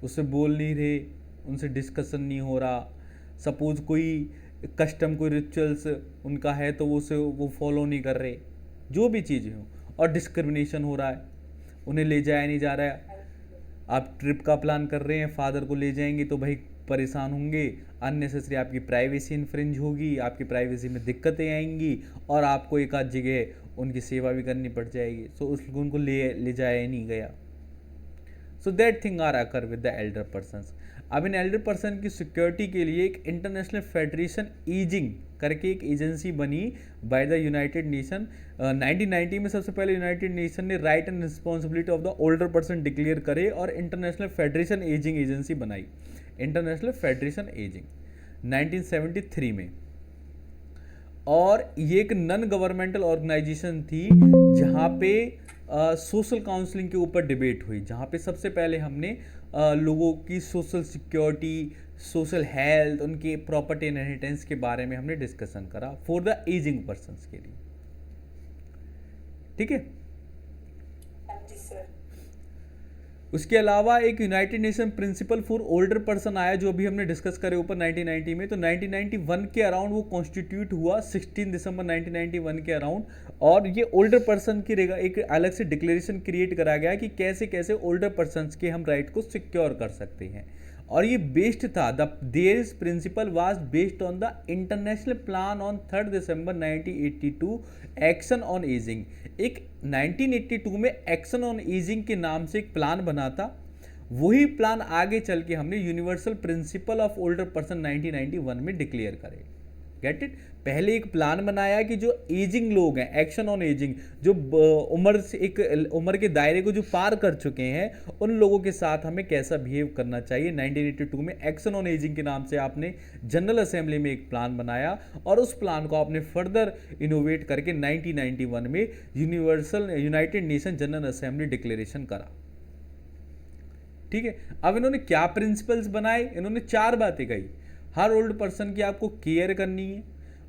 उससे बोल नहीं रहे, उनसे डिस्कशन नहीं हो रहा। सपोज कोई कस्टम, कोई रिचुअल्स उनका है तो वो फॉलो नहीं कर रहे, जो भी चीज़ें हों, और डिस्क्रिमिनेशन हो रहा है, उन्हें ले जाया नहीं जा रहा है। आप ट्रिप का प्लान कर रहे हैं, फादर को ले जाएंगे तो भाई परेशान होंगे, अननेसेसरी आपकी प्राइवेसी इन्फ्रिंज होगी, आपकी प्राइवेसी में दिक्कतें आएंगी, और आपको एक आध जगह उनकी सेवा भी करनी पड़ जाएगी। सो उनको ले जाया नहीं गया। So that thing are occur with the elder persons. अब इन एल्डर पर्सन की सिक्योरिटी के लिए एक इंटरनेशनल फेडरेशन ईजिंग करके एक एजेंसी बनी बाय द यूनाइटेड नेशन। 1990 में सबसे पहले यूनाइटेड नेशन ने right and responsibility of the older person declare करे और इंटरनेशनल फेडरेशन एजिंग एजेंसी बनाई, इंटरनेशनल फेडरेशन एजिंग 1973 में। और ये एक नॉन गवर्नमेंटल ऑर्गेनाइजेशन थी जहाँ पे सोशल काउंसलिंग के ऊपर डिबेट हुई, जहाँ पे सबसे पहले हमने लोगों की सोशल सिक्योरिटी, सोशल हेल्थ, उनके प्रॉपर्टी इनहेरिटेंस के बारे में हमने डिस्कशन करा फॉर द एजिंग पर्सन्स के लिए। ठीक है। हाँ जी सर। उसके अलावा एक United Nation principle for older person आया जो अभी हमने डिस्कस करे ऊपर 1990 में। तो 1991 के अराउंड वो कॉन्स्टिट्यूट हुआ, 16 दिसंबर 1991 के अराउंड। और ये ओल्डर पर्सन की एक अलग से डिक्लेरेशन क्रिएट करा गया कि कैसे कैसे ओल्डर पर्सनस के हम राइट को सिक्योर कर सकते हैं। और ये बेस्ड था, the theirs principle was based on the international plan on 3 December 1982 action on ageing. एक 1982 में एक्शन ऑन एजिंग के नाम से एक प्लान बना था, वही प्लान आगे चल के हमने universal principle of older person 1991 में डिक्लेयर करे। Get it. पहले एक प्लान बनाया कि जो एजिंग लोग हैं, एक्शन ऑन एजिंग, जो उम्र से एक उम्र के दायरे को जो पार कर चुके हैं, उन लोगों के साथ हमें कैसा बिहेव करना चाहिए। 1982 में एक्शन ऑन एजिंग के नाम से आपने जनरल असेंबली में एक प्लान बनाया और उस प्लान को आपने फर्दर इनोवेट करके 1991 में universal United nation general assembly declaration करा। ठीक है। अब इन्होंने क्या प्रिंसिपल्स बनाए, इन्होंने 4 बातें कही। हर ओल्ड पर्सन की आपको केयर करनी है,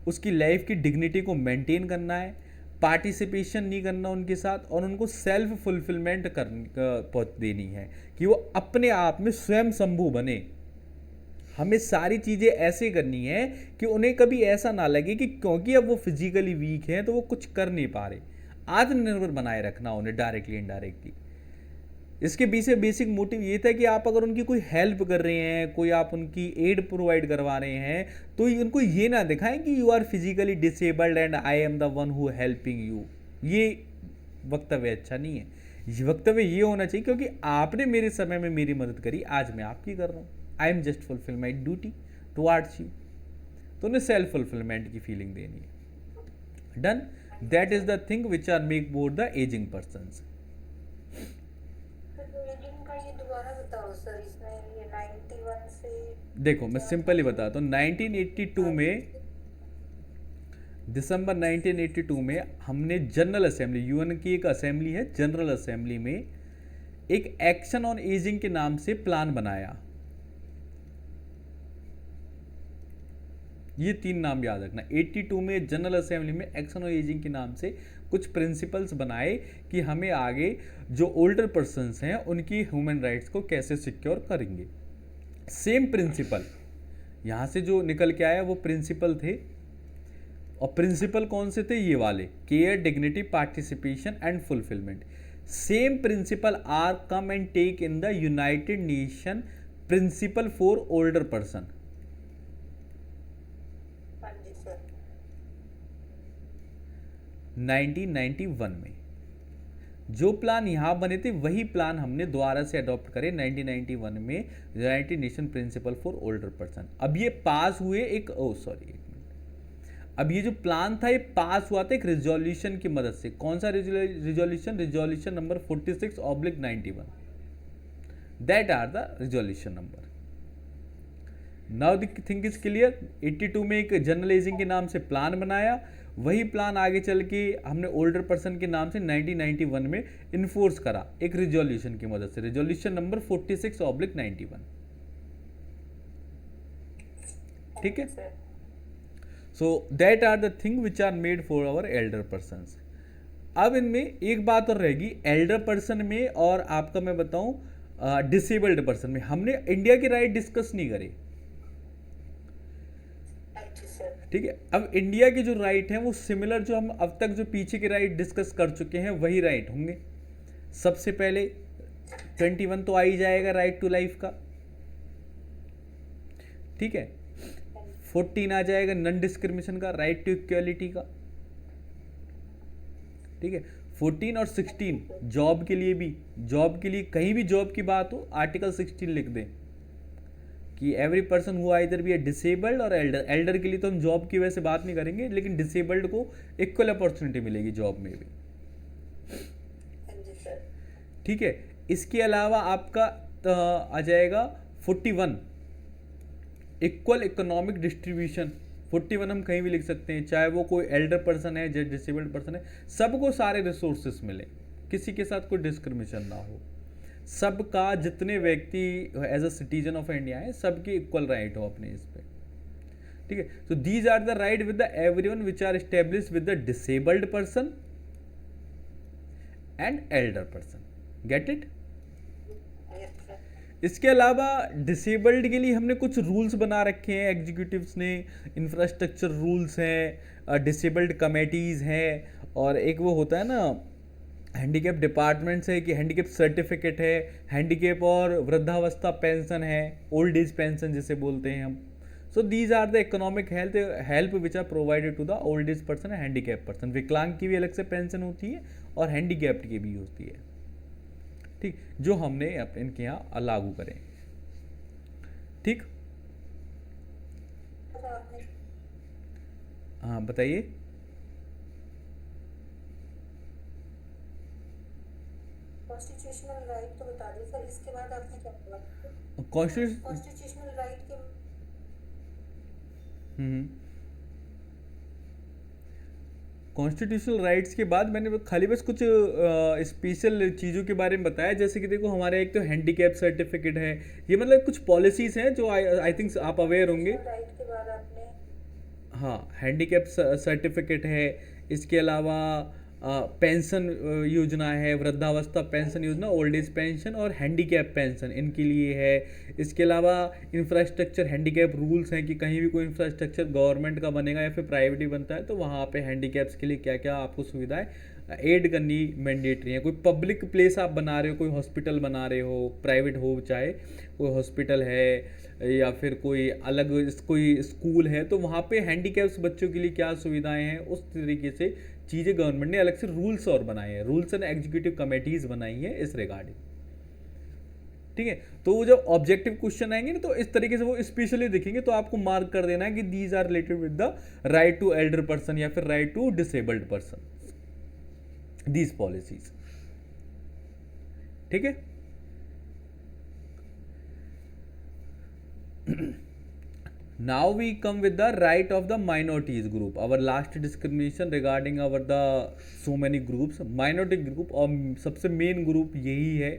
उसकी लाइफ की डिग्निटी को मेंटेन करना है, पार्टिसिपेशन नहीं करना उनके साथ, और उनको सेल्फ फुलफिलमेंट देनी है कि वो अपने आप में स्वयं शंभू बने। हमें सारी चीज़ें ऐसे करनी है कि उन्हें कभी ऐसा ना लगे कि क्योंकि अब वो फिजिकली वीक हैं तो वो कुछ कर नहीं पा रहे। आत्मनिर्भर बनाए रखना उन्हें डायरेक्टली इनडायरेक्टली। इसके पीछे बेसिक मोटिव ये था कि आप अगर उनकी कोई हेल्प कर रहे हैं, कोई आप उनकी एड प्रोवाइड करवा रहे हैं, तो उनको ये ना दिखाएं कि you are physically disabled and I am the one who helping you. ये वक्तव्य अच्छा नहीं है। ये वक्तव्य ये होना चाहिए क्योंकि आपने मेरे समय में मेरी मदद करी, आज मैं आपकी कर रहा हूँ। I am just fulfil my duty towards you. तो उन्हें सेल्फ फुलफिलमेंट की फीलिंग देनी है। Done, that is the thing which are make bore the ageing persons. तो एजिंग का ये दोबारा बताओ सर, इसमें ये 91 से देखो मैं सिंपली बताता हूँ, 1982 में, दिसंबर 1982 में हमने जनरल असेंबली, यूएन की एक असेंबली है, जनरल असेंबली में एक एक्शन ऑन एजिंग के नाम से प्लान बनाया। ये 3 नाम याद रखना। 82 में जनरल असेंबली में एक्शन ऑन एजिंग के नाम से कुछ प्रिंसिपल्स बनाए कि हमें आगे जो ओल्डर पर्सन्स हैं उनकी ह्यूमन राइट्स को कैसे सिक्योर करेंगे। सेम प्रिंसिपल यहाँ से जो निकल के आया वो प्रिंसिपल थे, और प्रिंसिपल कौन से थे? ये वाले, care, dignity, participation and fulfilment. Same principle are come and take in the United Nation principle for older person. हाँ जी सर। 1991 में जो प्लान यहाँ बने थे वही प्लान हमने दोबारा से अडॉप्ट करे 1991 में, United Nation principle for older person. अब ये पास हुए एक अब ये जो प्लान था ये पास हुआ था एक रिजोल्यूशन की मदद से। कौन सा resolution? Resolution number 46/91। That are the resolution number. Now the thing is clear. 82 में एक जनरल एजिंग के नाम से प्लान बनाया, वही प्लान आगे चल के हमने ओल्डर पर्सन के नाम से 1991 में इन्फोर्स करा एक रिजोल्यूशन की मदद से, रिजोल्यूशन नंबर 46/91। ठीक है। So that are the thing which are made for our elder persons. अब इनमें एक बात और रहेगी, एल्डर पर्सन में और आपका मैं बताऊं डिसेबल्ड पर्सन में हमने इंडिया की राइट डिस्कस नहीं करे। ठीक है। अब इंडिया की जो राइट है वो सिमिलर जो हम अब तक जो पीछे के राइट डिस्कस कर चुके हैं वही राइट होंगे। सबसे पहले 21 तो आ ही जाएगा, राइट टू लाइफ का। ठीक है। 14 आ जाएगा नॉन डिस्क्रिमिनेशन का, राइट टू इक्वालिटी का। ठीक है। 14 और 16 जॉब के लिए भी, जॉब के लिए कहीं भी जॉब की बात हो आर्टिकल 16 लिख दें कि every person who either be disabled और एल्डर। एल्डर के लिए तो हम जॉब की वजह से बात नहीं करेंगे, लेकिन डिसेबल्ड को इक्वल अपॉर्चुनिटी मिलेगी जॉब में भी। ठीक है। इसके अलावा आपका आ जाएगा 41 इक्वल इकोनॉमिक डिस्ट्रीब्यूशन। 41 हम कहीं भी लिख सकते हैं, चाहे वो कोई एल्डर पर्सन है, जो डिसेबल्ड पर्सन है, सबको सारे रिसोर्सेस मिले, किसी के साथ कोई डिस्क्रिमिनेशन ना हो, सबका जितने व्यक्ति as a citizen of India है सबके इक्वल राइट हो अपने इस पे। ठीक है। तो these are the right with the everyone which are establish with the disabled person and elder person. Get it? इसके अलावा डिसेबल्ड के लिए हमने कुछ रूल्स बना रखे हैं एग्जीक्यूटिव्स ने, इंफ्रास्ट्रक्चर रूल्स हैं, डिसेबल्ड कमेटीज़ हैं, और एक वो होता है ना हैंडीकैप डिपार्टमेंट्स है कि हैंडीकैप सर्टिफिकेट है, हैंडीकैप और वृद्धावस्था पेंशन है, ओल्ड एज पेंशन जिसे बोलते हैं हम। So these are the economic help which are provided to the old age person and handicap person. विकलांग की भी अलग से पेंशन होती है और हैंडीकैप्ड की भी होती है। ठीक, जो हमने इनके यहाँ लागू करें। ठीक, हाँ बताइए। कॉन्स्टिट्यूशनल राइट तो बता दी सर, इसके बाद आपने क्या बोला? कॉन्स्टिट्यूशनल राइट के कॉन्स्टिट्यूशनल राइट्स के बाद मैंने खाली बस कुछ स्पेशल चीज़ों के बारे में बताया, जैसे कि देखो हमारे एक तो हैंडीकैप सर्टिफिकेट है, ये मतलब कुछ पॉलिसीज़ हैं जो आई थिंक आप अवेयर होंगे। राइट के बाद आपने हाँ, हैंडीकैप सर्टिफिकेट है, इसके अलावा पेंशन योजना है, वृद्धावस्था पेंशन योजना, ओल्ड एज पेंशन और हैंडीकैप पेंशन इनके लिए है। इसके अलावा इंफ्रास्ट्रक्चर हैंडीकैप रूल्स हैं कि कहीं भी कोई इंफ्रास्ट्रक्चर गवर्नमेंट का बनेगा या फिर प्राइवेट ही बनता है तो वहाँ पे हैंडीकैप्स के लिए क्या क्या आपको सुविधाएं ऐड करनी मैंडेटरी है। कोई पब्लिक प्लेस आप बना रहे हो, कोई हॉस्पिटल बना रहे हो, प्राइवेट हो चाहे कोई हॉस्पिटल है या फिर कोई अलग कोई स्कूल है, तो वहाँ पे हैंडीकैप्स बच्चों के लिए क्या सुविधाएं हैं उस तरीके से चीज़ें गवर्नमेंट ने अलग से रूल्स और बनाए हैं, रूल्स एंड एग्जीक्यूटिव कमेटीज़ बनाई हैं इस रिगार्डिंग। ठीक है। तो वो जब ऑब्जेक्टिव क्वेश्चन आएंगे ना तो इस तरीके से वो स्पेशली दिखेंगे, तो आपको मार्क कर देना है कि these are related with the right to elder person या फिर right to disabled person, these policies. ठीक है। Now we come with the right of the minorities group, our last discrimination regarding our the so many groups, minority group। और सबसे मेन ग्रुप यही है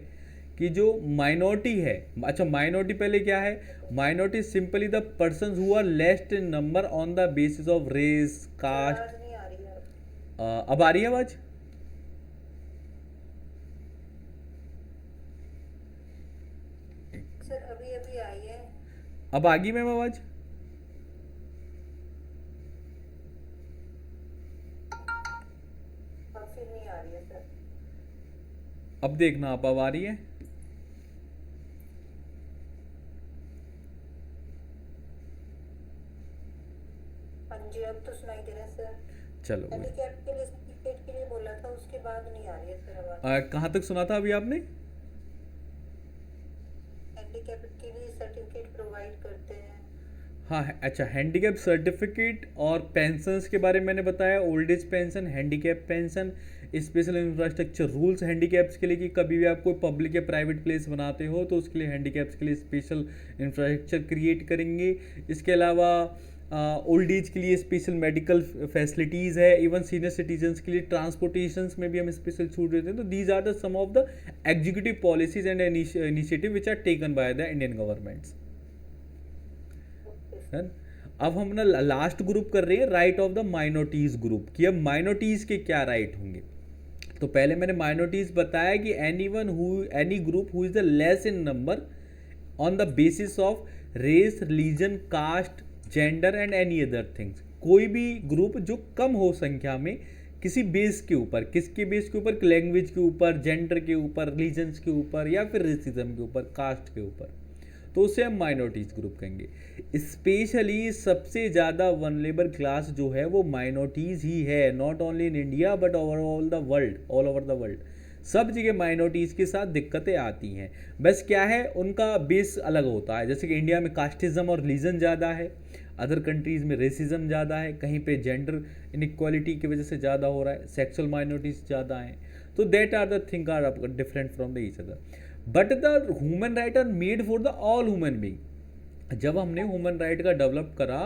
कि जो माइनॉरिटी है। अच्छा, माइनॉरिटी पहले क्या है? Minority simply the person who are least in number on the basis of race, caste. आवाज नहीं आ रही है। अब आ रही है आवाज? सर अभी अभी आई है। अब आ गई मैम आवाज? अब फिर नहीं आ रही है सर। अब देखना आप, अब आ रही है? हाँ जी, अब तो सुनाई दे रहा है सर। चलो भाई। हैंडीकैप के लिए सर्टिफिकेट के लिए बोला था, उसके बाद नहीं आ रही है सर आवाज। कहाँ तक सुना था अभी आपने? हैंडीकैप के लिए सर्टिफिकेट प्रोवाइड करते हैं। हाँ, अच्छा, हैंडीकैप सर्टिफिकेट और पेंशन्स के बारे में मैंने बताया, old age pension, handicap pension, special infrastructure rules handicaps के लिए कि कभी भी आप कोई पब्लिक या प्राइवेट प्लेस बनाते हो तो उसके लिए हैंडीकैप्स के लिए स्पेशल इंफ्रास्ट्रक्चर क्रिएट करेंगे। इसके अलावा ओल्ड एज के लिए स्पेशल मेडिकल फैसिलिटीज़ है, इवन सीनियर सिटीजन्स के लिए ट्रांसपोर्टेशंस में भी हम स्पेशल छूट देते हैं। तो these are the some of the executive policies and initiative which are taken by the Indian governments. अब हम ना लास्ट ग्रुप कर रहे हैं, right of the minorities group, कि अब माइनॉरिटीज के क्या राइट होंगे। तो पहले मैंने माइनॉरिटीज बताया कि any group who is the less in number on the basis of race, religion, caste, gender and any other things. कोई भी ग्रुप जो कम हो संख्या में किसी बेस के ऊपर, किसके बेस के ऊपर? लैंग्वेज के ऊपर, जेंडर के ऊपर, रिलीजन्स के ऊपर या फिर रेसिज्म के ऊपर, कास्ट के ऊपर, तो उसे हम माइनॉरिटीज ग्रुप कहेंगे। स्पेशली सबसे ज़्यादा वनरेबल क्लास जो है वो माइनॉरिटीज़ ही है, not only in India but all over the world. सब जगह माइनॉरिटीज़ के साथ दिक्कतें आती हैं, बस क्या है, उनका बेस अलग होता है। जैसे कि इंडिया में कास्टिज्म और रिलीजन ज़्यादा है, अदर कंट्रीज़ में रेसिज्म ज़्यादा है, कहीं पे जेंडर इनइक्वालिटी की वजह से ज़्यादा हो रहा है, सेक्सुअल माइनॉरिटीज़ ज़्यादा हैं। तो that are the thing are different from the each other, but the human right are made for the all human being. जब हमने ह्यूमन राइट का डेवलप करा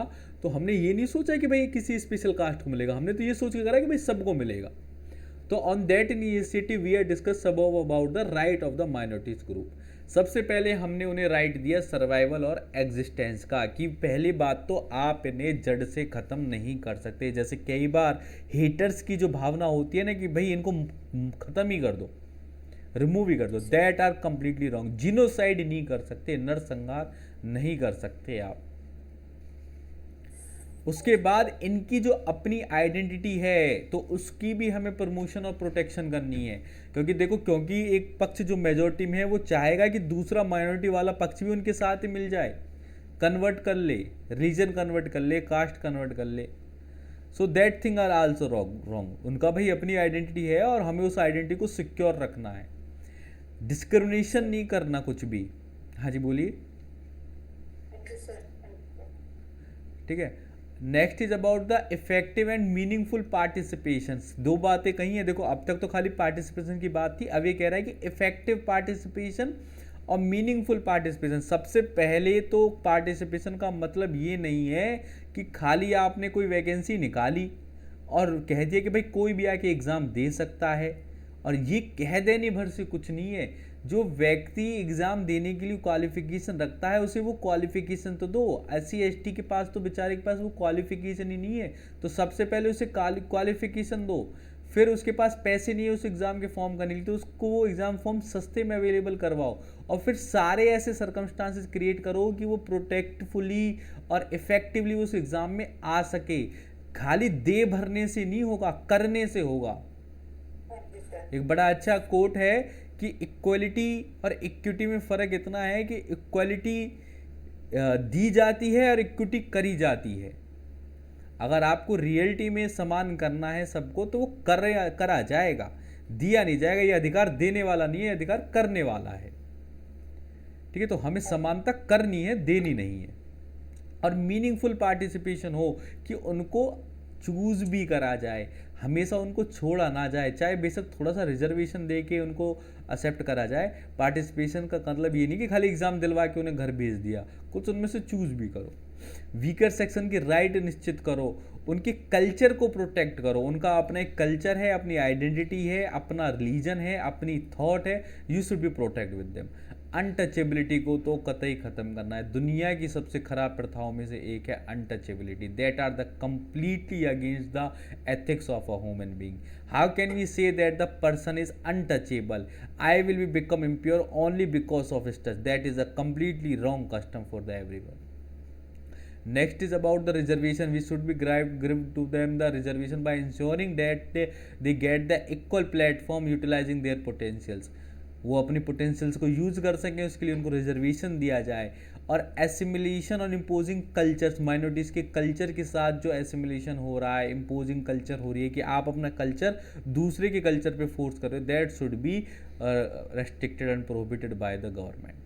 तो हमने ये नहीं सोचा कि भाई किसी स्पेशल कास्ट को मिलेगा, हमने तो ये सोच के करा कि भाई सबको मिलेगा। तो on that initiative we are discuss about the right of the minorities group. सबसे पहले हमने उन्हें राइट दिया सर्वाइवल और एग्जिस्टेंस का, कि पहली बात तो आप इन्हें जड़ से ख़त्म नहीं कर सकते। जैसे कई बार हेटर्स की जो भावना होती है ना कि भाई इनको ख़त्म ही कर दो, रिमूव ही कर दो, that are completely wrong. Genocide नहीं कर सकते, नरसंहार नहीं कर सकते आप। उसके बाद इनकी जो अपनी आइडेंटिटी है तो उसकी भी हमें प्रमोशन और प्रोटेक्शन करनी है, क्योंकि एक पक्ष जो मेजॉरिटी में है वो चाहेगा कि दूसरा माइनॉरिटी वाला पक्ष भी उनके साथ ही मिल जाए, कन्वर्ट कर ले, रीजन कन्वर्ट कर ले, कास्ट कन्वर्ट कर ले। So that thing are also wrong. उनका भाई अपनी आइडेंटिटी है और हमें उस आइडेंटिटी को सिक्योर रखना है, डिस्क्रिमिनेशन नहीं करना कुछ भी। हाँ जी बोलिए। ठीक है। Next is about the effective and meaningful participation. दो बातें कही हैं, देखो अब तक तो खाली पार्टिसिपेशन की बात थी, अब ये कह रहा है कि इफेक्टिव पार्टिसिपेशन और मीनिंगफुल पार्टिसिपेशन। सबसे पहले तो पार्टिसिपेशन का मतलब ये नहीं है कि खाली आपने कोई वैकेंसी निकाली और कह दिया कि भाई कोई भी आके एग्ज़ाम दे सकता है, और ये कह देने भर से कुछ नहीं है। जो व्यक्ति एग्ज़ाम देने के लिए क्वालिफिकेशन रखता है उसे वो क्वालिफिकेशन तो दो। SC ST के पास तो बेचारे के पास वो क्वालिफिकेशन ही नहीं है, तो सबसे पहले उसे क्वालिफिकेशन दो। फिर उसके पास पैसे नहीं है उस एग्ज़ाम के फॉर्म करने के लिए, तो उसको वो एग्ज़ाम फॉर्म सस्ते में अवेलेबल करवाओ, और फिर सारे ऐसे सर्कमस्टांसेस क्रिएट करो कि वो प्रोटेक्टफुली और इफेक्टिवली उस एग्ज़ाम में आ सके। खाली दे भरने से नहीं होगा, करने से होगा। एक बड़ा अच्छा कोट है कि इक्वलिटी और इक्विटी में फ़र्क इतना है कि इक्वलिटी दी जाती है और इक्विटी करी जाती है। अगर आपको रियलिटी में समान करना है सबको तो वो करा जाएगा, दिया नहीं जाएगा। ये अधिकार देने वाला नहीं है, अधिकार करने वाला है। ठीक है। तो हमें समानता करनी है, देनी नहीं है। और मीनिंगफुल पार्टिसिपेशन हो कि उनको चूज भी करा जाए, हमेशा उनको छोड़ा ना जाए, चाहे बेशक थोड़ा सा रिजर्वेशन दे के उनको एक्सेप्ट करा जाए। पार्टिसिपेशन का मतलब ये नहीं कि खाली एग्जाम दिलवा के उन्हें घर भेज दिया, कुछ उनमें से चूज भी करो। वीकर सेक्शन की राइट निश्चित करो, उनके कल्चर को प्रोटेक्ट करो। उनका अपना एक कल्चर है, अपनी आइडेंटिटी है, अपना रिलीजन है, अपनी थॉट है, you should be protect with them. Untouchability को तो कतई ख़त्म करना है। दुनिया की सबसे खराब प्रथाओं में से एक है untouchability, that are the completely against the ethics of a human being. How can we say that the person is untouchable? I will be become impure only because of his touch, that is a completely wrong custom for the everyone. Next is about the reservation. We should be give to them the reservation by ensuring that they get the equal platform utilizing their potentials. वो अपनी पोटेंशियल्स को यूज कर सकें, उसके लिए उनको रिजर्वेशन दिया जाए। और एसिमिलेशन और इम्पोजिंग कल्चर्स, माइनॉरिटीज़ के कल्चर के साथ जो एसिमिलेशन हो रहा है, इम्पोजिंग कल्चर हो रही है कि आप अपना कल्चर दूसरे के कल्चर पे फोर्स कर रहे हो, that should be restricted and prohibited by the government.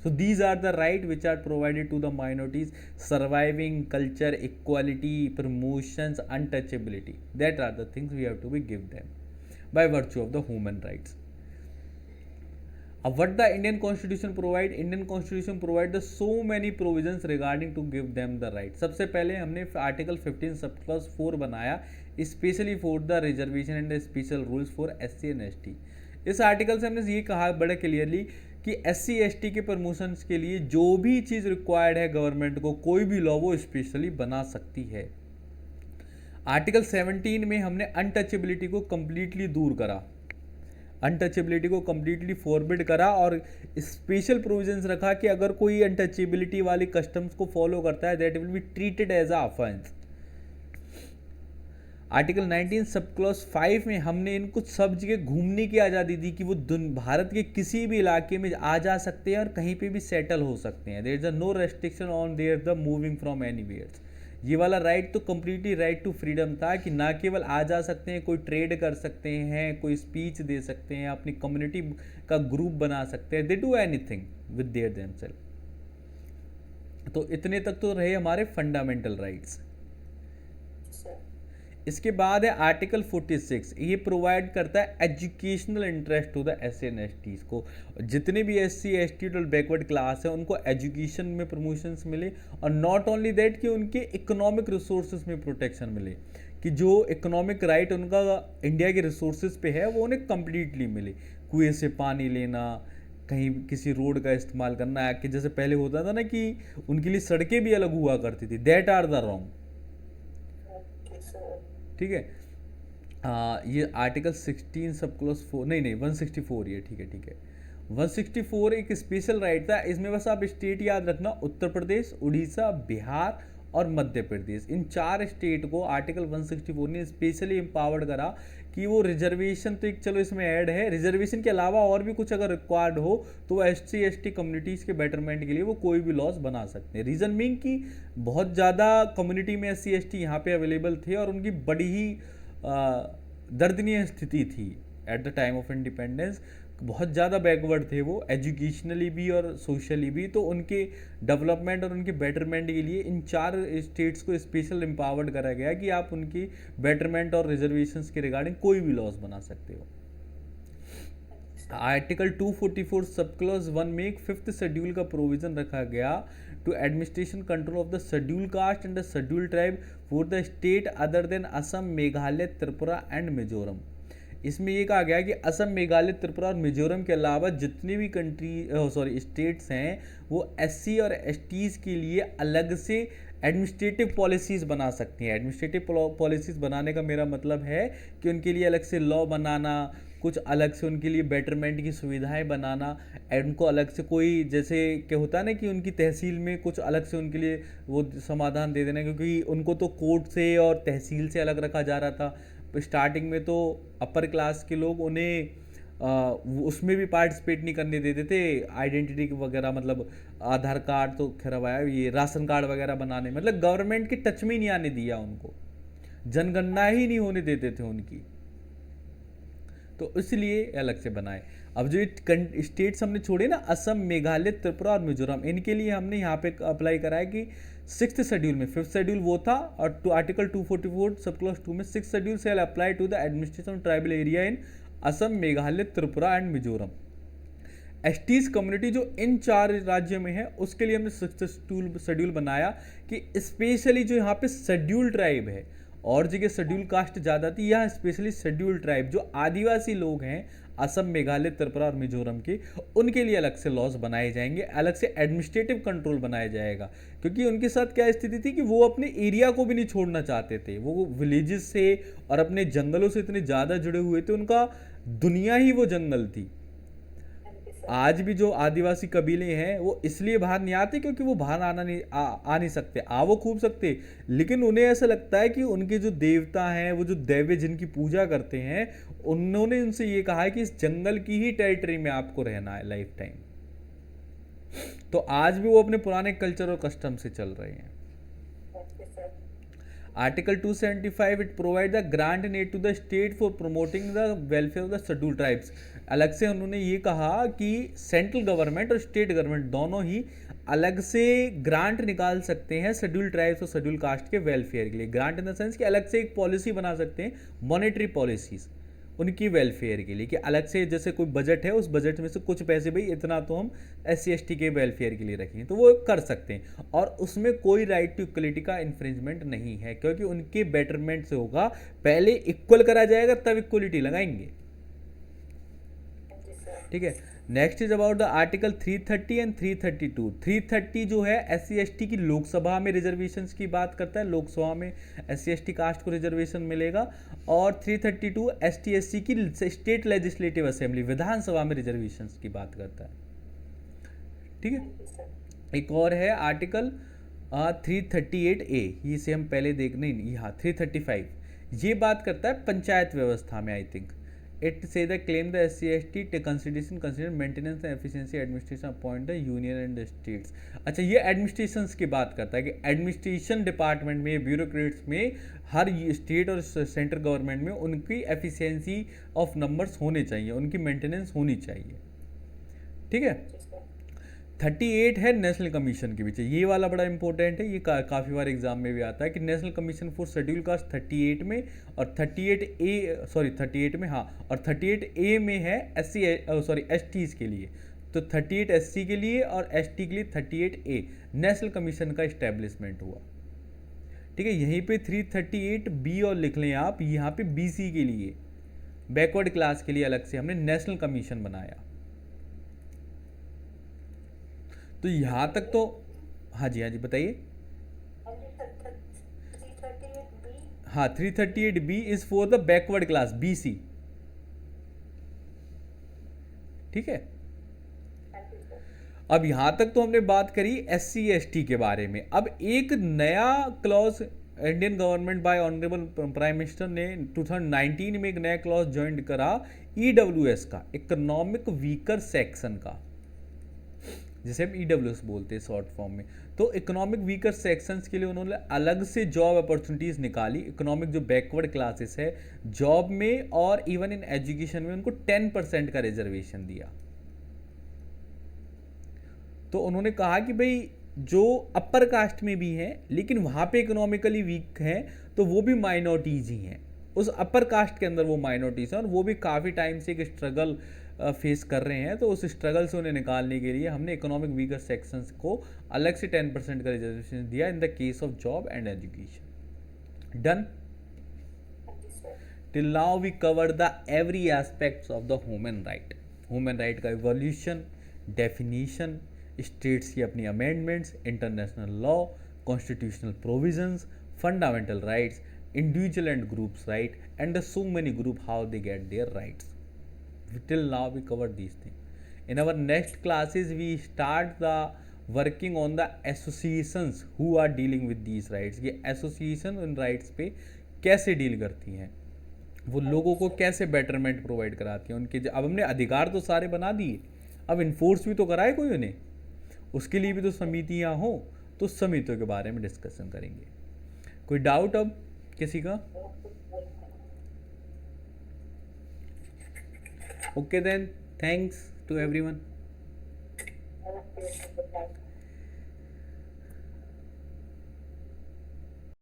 So these are the right which are provided to the minorities: surviving, culture, equality, promotions, untouchability. That are the things we have to be give them by virtue of the human rights. What the Indian Constitution provide? Indian Constitution provide the so many provisions regarding to give them the right. सबसे पहले हमने आर्टिकल 15 सब क्लॉज 4 बनाया, specially for the reservation and special rules for SC and ST. इस आर्टिकल से हमने ये कहा बड़े क्लियरली कि SC ST के प्रमोशंस के लिए जो भी चीज़ रिक्वायर्ड है गवर्नमेंट को, कोई भी लॉ वो स्पेशली बना सकती है. आर्टिकल 17 में हमने अनटचेबिलिटी को कम्प्लीटली दूर करा, अनटचेबिलिटी को कम्प्लीटली फॉरबिड करा और स्पेशल प्रोविजंस रखा कि अगर कोई अनटचेबिलिटी वाली कस्टम्स को फॉलो करता है that will be treated as a offence. Article 19 sub clause 5 में हमने इनको सब जगह घूमने की आज़ादी दी कि वो भारत के किसी भी इलाके में आ जा सकते हैं और कहीं पे भी सेटल हो सकते हैं. There is a no restriction on there the moving from anywhere. ये वाला राइट तो कम्प्लीटली राइट टू फ्रीडम था कि ना केवल आ जा सकते हैं, कोई ट्रेड कर सकते हैं, कोई स्पीच दे सकते हैं, अपनी कम्युनिटी का ग्रुप बना सकते हैं, they do anything with their themselves. तो इतने तक तो रहे हमारे फंडामेंटल राइट्स. इसके बाद है आर्टिकल 46. ये प्रोवाइड करता है educational interest to the SC and ST को. जितने भी SC ST और बैकवर्ड क्लास है उनको एजुकेशन में प्रमोशंस मिले और नॉट ओनली दैट कि उनके इकोनॉमिक रिसोर्सेज में प्रोटेक्शन मिले, कि जो इकोनॉमिक राइट उनका इंडिया के रिसोर्सेज पे है वो उन्हें कम्प्लीटली मिले. कुएं से पानी लेना, कहीं किसी रोड का इस्तेमाल करना, कि जैसे पहले होता था ना कि उनके लिए सड़कें भी अलग हुआ करती थी, दैट आर द रॉन्ग. ठीक है. ये आर्टिकल 16 सब क्लॉज 4 नहीं 164 ये ठीक है. 164 एक स्पेशल राइट था. इसमें बस आप स्टेट याद रखना, उत्तर प्रदेश, उड़ीसा, बिहार और मध्य प्रदेश. इन 4 स्टेट को आर्टिकल 164 ने स्पेशली एम्पावर्ड करा कि वो रिजर्वेशन तो एक चलो इसमें ऐड है, रिजर्वेशन के अलावा और भी कुछ अगर रिक्वायर्ड हो तो वो SC ST कम्युनिटीज़ के बेटरमेंट के लिए वो कोई भी लॉज बना सकते हैं. रीज़न मीन कि बहुत ज़्यादा कम्युनिटी में SC ST यहाँ पे अवेलेबल थे और उनकी बड़ी ही दर्दनीय स्थिति थी eight the time of independence. बहुत ज़्यादा बैकवर्ड थे वो, एजुकेशनली भी और सोशली भी. तो उनके डेवलपमेंट और उनके बेटरमेंट के लिए इन 4 स्टेट्स को स्पेशल एम्पावर्ड करा गया कि आप उनकी बेटरमेंट और रिजर्वेशंस के रिगार्डिंग कोई भी लॉज बना सकते हो. आर्टिकल 244 सब क्लॉज 1 में एक 5th शेड्यूल का प्रोविजन रखा गया to administration control of the schedule caste and the schedule tribe for the state other than Assam, Meghalaya, Tripura and Mizoram. इसमें ये कहा गया कि असम, मेघालय, त्रिपुरा और मिजोरम के अलावा जितनी भी स्टेट्स हैं वो SC और STs के लिए अलग से एडमिनिस्ट्रेटिव पॉलिसीज़ बना सकती हैं. एडमिनिस्ट्रेटिव पॉलिसीज़ बनाने का मेरा मतलब है कि उनके लिए अलग से लॉ बनाना, कुछ अलग से उनके लिए बेटरमेंट की सुविधाएं बनाना, उनको अलग से कोई जैसे क्या होता है ना कि उनकी तहसील में कुछ अलग से उनके लिए वो समाधान दे देना, क्योंकि उनको तो कोर्ट से और तहसील से अलग रखा जा रहा था. स्टार्टिंग में तो अपर क्लास के लोग उन्हें उसमें भी पार्टिसिपेट नहीं करने देते थे. आइडेंटिटी वगैरह मतलब आधार कार्ड तो खैर आया, ये राशन कार्ड वगैरह बनाने, मतलब गवर्नमेंट के टच में नहीं आने दिया उनको, जनगणना ही नहीं होने देते थे उनकी. तो इसलिए अलग से बनाए. अब जो स्टेट्स हमने छोड़े ना, असम, मेघालय, त्रिपुरा और मिजोरम, इनके लिए हमने यहाँ पे अप्लाई करा है कि 6th शेड्यूल में, 5th शेड्यूल वो था, और आर्टिकल 244 सब क्लॉज 2 में 6th शेड्यूल से apply to the administration tribal area in Assam, Meghalaya, Tripura and Mizoram. STs community जो इन 4 राज्यों में है, उसके लिए हमने 6th शेड्यूल बनाया कि स्पेशली जो यहाँ पे शेड्यूल ट्राइब है, और जगह शेड्यूल कास्ट ज़्यादा थी, यहाँ स्पेशली शेड्यूल ट्राइब जो आदिवासी लोग हैं असम, मेघालय, त्रिपुरा और मिजोरम के, उनके लिए अलग से लॉज बनाए जाएंगे, अलग से एडमिनिस्ट्रेटिव कंट्रोल बनाया जाएगा। क्योंकि उनके साथ क्या स्थिति थी कि वो अपने एरिया को भी नहीं छोड़ना चाहते थे, वो विलेजेस से और अपने जंगलों से इतने ज़्यादा जुड़े हुए थे, उनका दुनिया ही वो जंगल थी। आज भी जो आदिवासी कबीले हैं वो इसलिए बाहर नहीं आते क्योंकि वो बाहर आ नहीं सकते, वो खूब सकते, लेकिन उन्हें ऐसा लगता है कि उनके जो देवता हैं, वो जो दैव्य जिनकी पूजा करते हैं, उन्होंने उनसे ये कहा है कि इस जंगल की ही टेरिटरी में आपको रहना है लाइफ टाइम। तो आज भी वो अपने पुराने कल्चर और कस्टम से चल रहे हैं। Article 275 it provide the grant need to the state for promoting the welfare of the schedule tribes. अलग से उन्होंने ये कहा कि सेंट्रल गवर्नमेंट और स्टेट गवर्नमेंट दोनों ही अलग से ग्रांट निकाल सकते हैं शेड्यूल ट्राइब्स और शेड्यूल कास्ट के वेलफेयर के लिए। ग्रांट इन द सेंस कि अलग से एक पॉलिसी बना सकते हैं, मॉनेटरी पॉलिसीज उनकी वेलफेयर के लिए, कि अलग से जैसे कोई बजट है, उस बजट में से कुछ पैसे भाई इतना तो हम SC ST के वेलफेयर के लिए रखेंगे, तो वो कर सकते हैं। और उसमें कोई राइट टू इक्वलिटी का इन्फ्रिंजमेंट नहीं है, क्योंकि उनके बेटरमेंट से होगा, पहले इक्वल करा जाएगा तब इक्वलिटी लगाएंगे। ठीक है। Next is about the article 330 and 332। 330 जो है SC ST की लोकसभा में रिजर्वेशन की बात करता है, लोकसभा में SC ST कास्ट को रिजर्वेशन मिलेगा। और 332 ST SC की स्टेट लेजिस्लेटिव असेंबली, विधानसभा में रिजर्वेशन की बात करता है। ठीक है। एक और है आर्टिकल 338A, इसे हम पहले देख नहीं, हाँ 335, ये बात करता है पंचायत व्यवस्था में। I think it say the claim the SC ST consider maintenance and efficiency administration appoint the union and the states. अच्छा, ये एडमिनिस्ट्रेशन की बात करता है कि एडमिनिस्ट्रेशन डिपार्टमेंट में, ब्यूरोक्रेट्स में, हर स्टेट और सेंट्रल गवर्नमेंट में उनकी एफिशिएंसी ऑफ नंबर्स होने चाहिए, उनकी मेंटेनेंस होनी चाहिए। ठीक है। 38 है नेशनल कमीशन के पीछे, ये वाला बड़ा इंपॉर्टेंट है, ये काफ़ी बार एग्जाम में भी आता है कि national commission for schedule caste 38 में, और 38 में, हाँ, और 38A में है STs के लिए, तो 38 SC के लिए और ST के लिए 38A नेशनल कमीशन का इस्टेब्लिशमेंट हुआ। ठीक है। यहीं पे 338B और लिख लें आप, यहाँ पे BC के लिए, बैकवर्ड क्लास के लिए अलग से हमने नेशनल कमीशन बनाया। तो यहाँ तक तो, हाँ जी बताइए। हाँ, 338B is for the backward class, BC। ठीक है। अब यहाँ तक तो हमने बात करी SC ST के बारे में। अब एक नया clause Indian government by honourable prime minister ने 2019 में एक नया क्लॉज ज्वाइन करा, EWS का, इकोनॉमिक वीकर सेक्शन का, जिसे हम EWS बोलते हैं शॉर्ट फॉर्म में। तो इकोनॉमिक वीकर सेक्शंस के लिए उन्होंने अलग से जॉब अपॉर्चुनिटीज़ निकाली। इकोनॉमिक जो बैकवर्ड क्लासेस है, जॉब में और इवन इन एजुकेशन में उनको 10% का रिजर्वेशन दिया। तो उन्होंने कहा कि भाई जो अपर कास्ट में भी हैं लेकिन वहाँ पे इकोनॉमिकली वीक हैं, तो वो भी माइनॉरिटीज़ ही हैं, उस अपर कास्ट के अंदर वो माइनॉरिटीज़ हैं, और वो भी काफ़ी टाइम से एक स्ट्रगल फेस कर रहे हैं। तो उस स्ट्रगल से उन्हें निकालने के लिए हमने इकोनॉमिक वीकर सेक्शंस को अलग से 10% का रिजर्वेशन दिया in the case of job and education. Done. Till now we cover the every aspects of the human right. Human right का इवोल्यूशन, डेफिनीशन, स्टेट्स की अपनी amendments, international law, constitutional provisions, fundamental rights, individual and groups right, and the so many group how they get their rights. Till now we covered these things. In our next classes we start the working on the associations who are dealing with these rights. ये association उन rights पे कैसे डील करती हैं, वो लोगों को कैसे बेटरमेंट प्रोवाइड कराती हैं उनके। अब हमने अधिकार तो सारे बना दिए, अब इन्फोर्स भी तो कराए कोई उन्हें, उसके लिए भी तो समितियाँ हो, तो समितियों के बारे में डिस्कशन करेंगे। कोई डाउट अब किसी का? Okay then, thanks to everyone. Okay, thank you.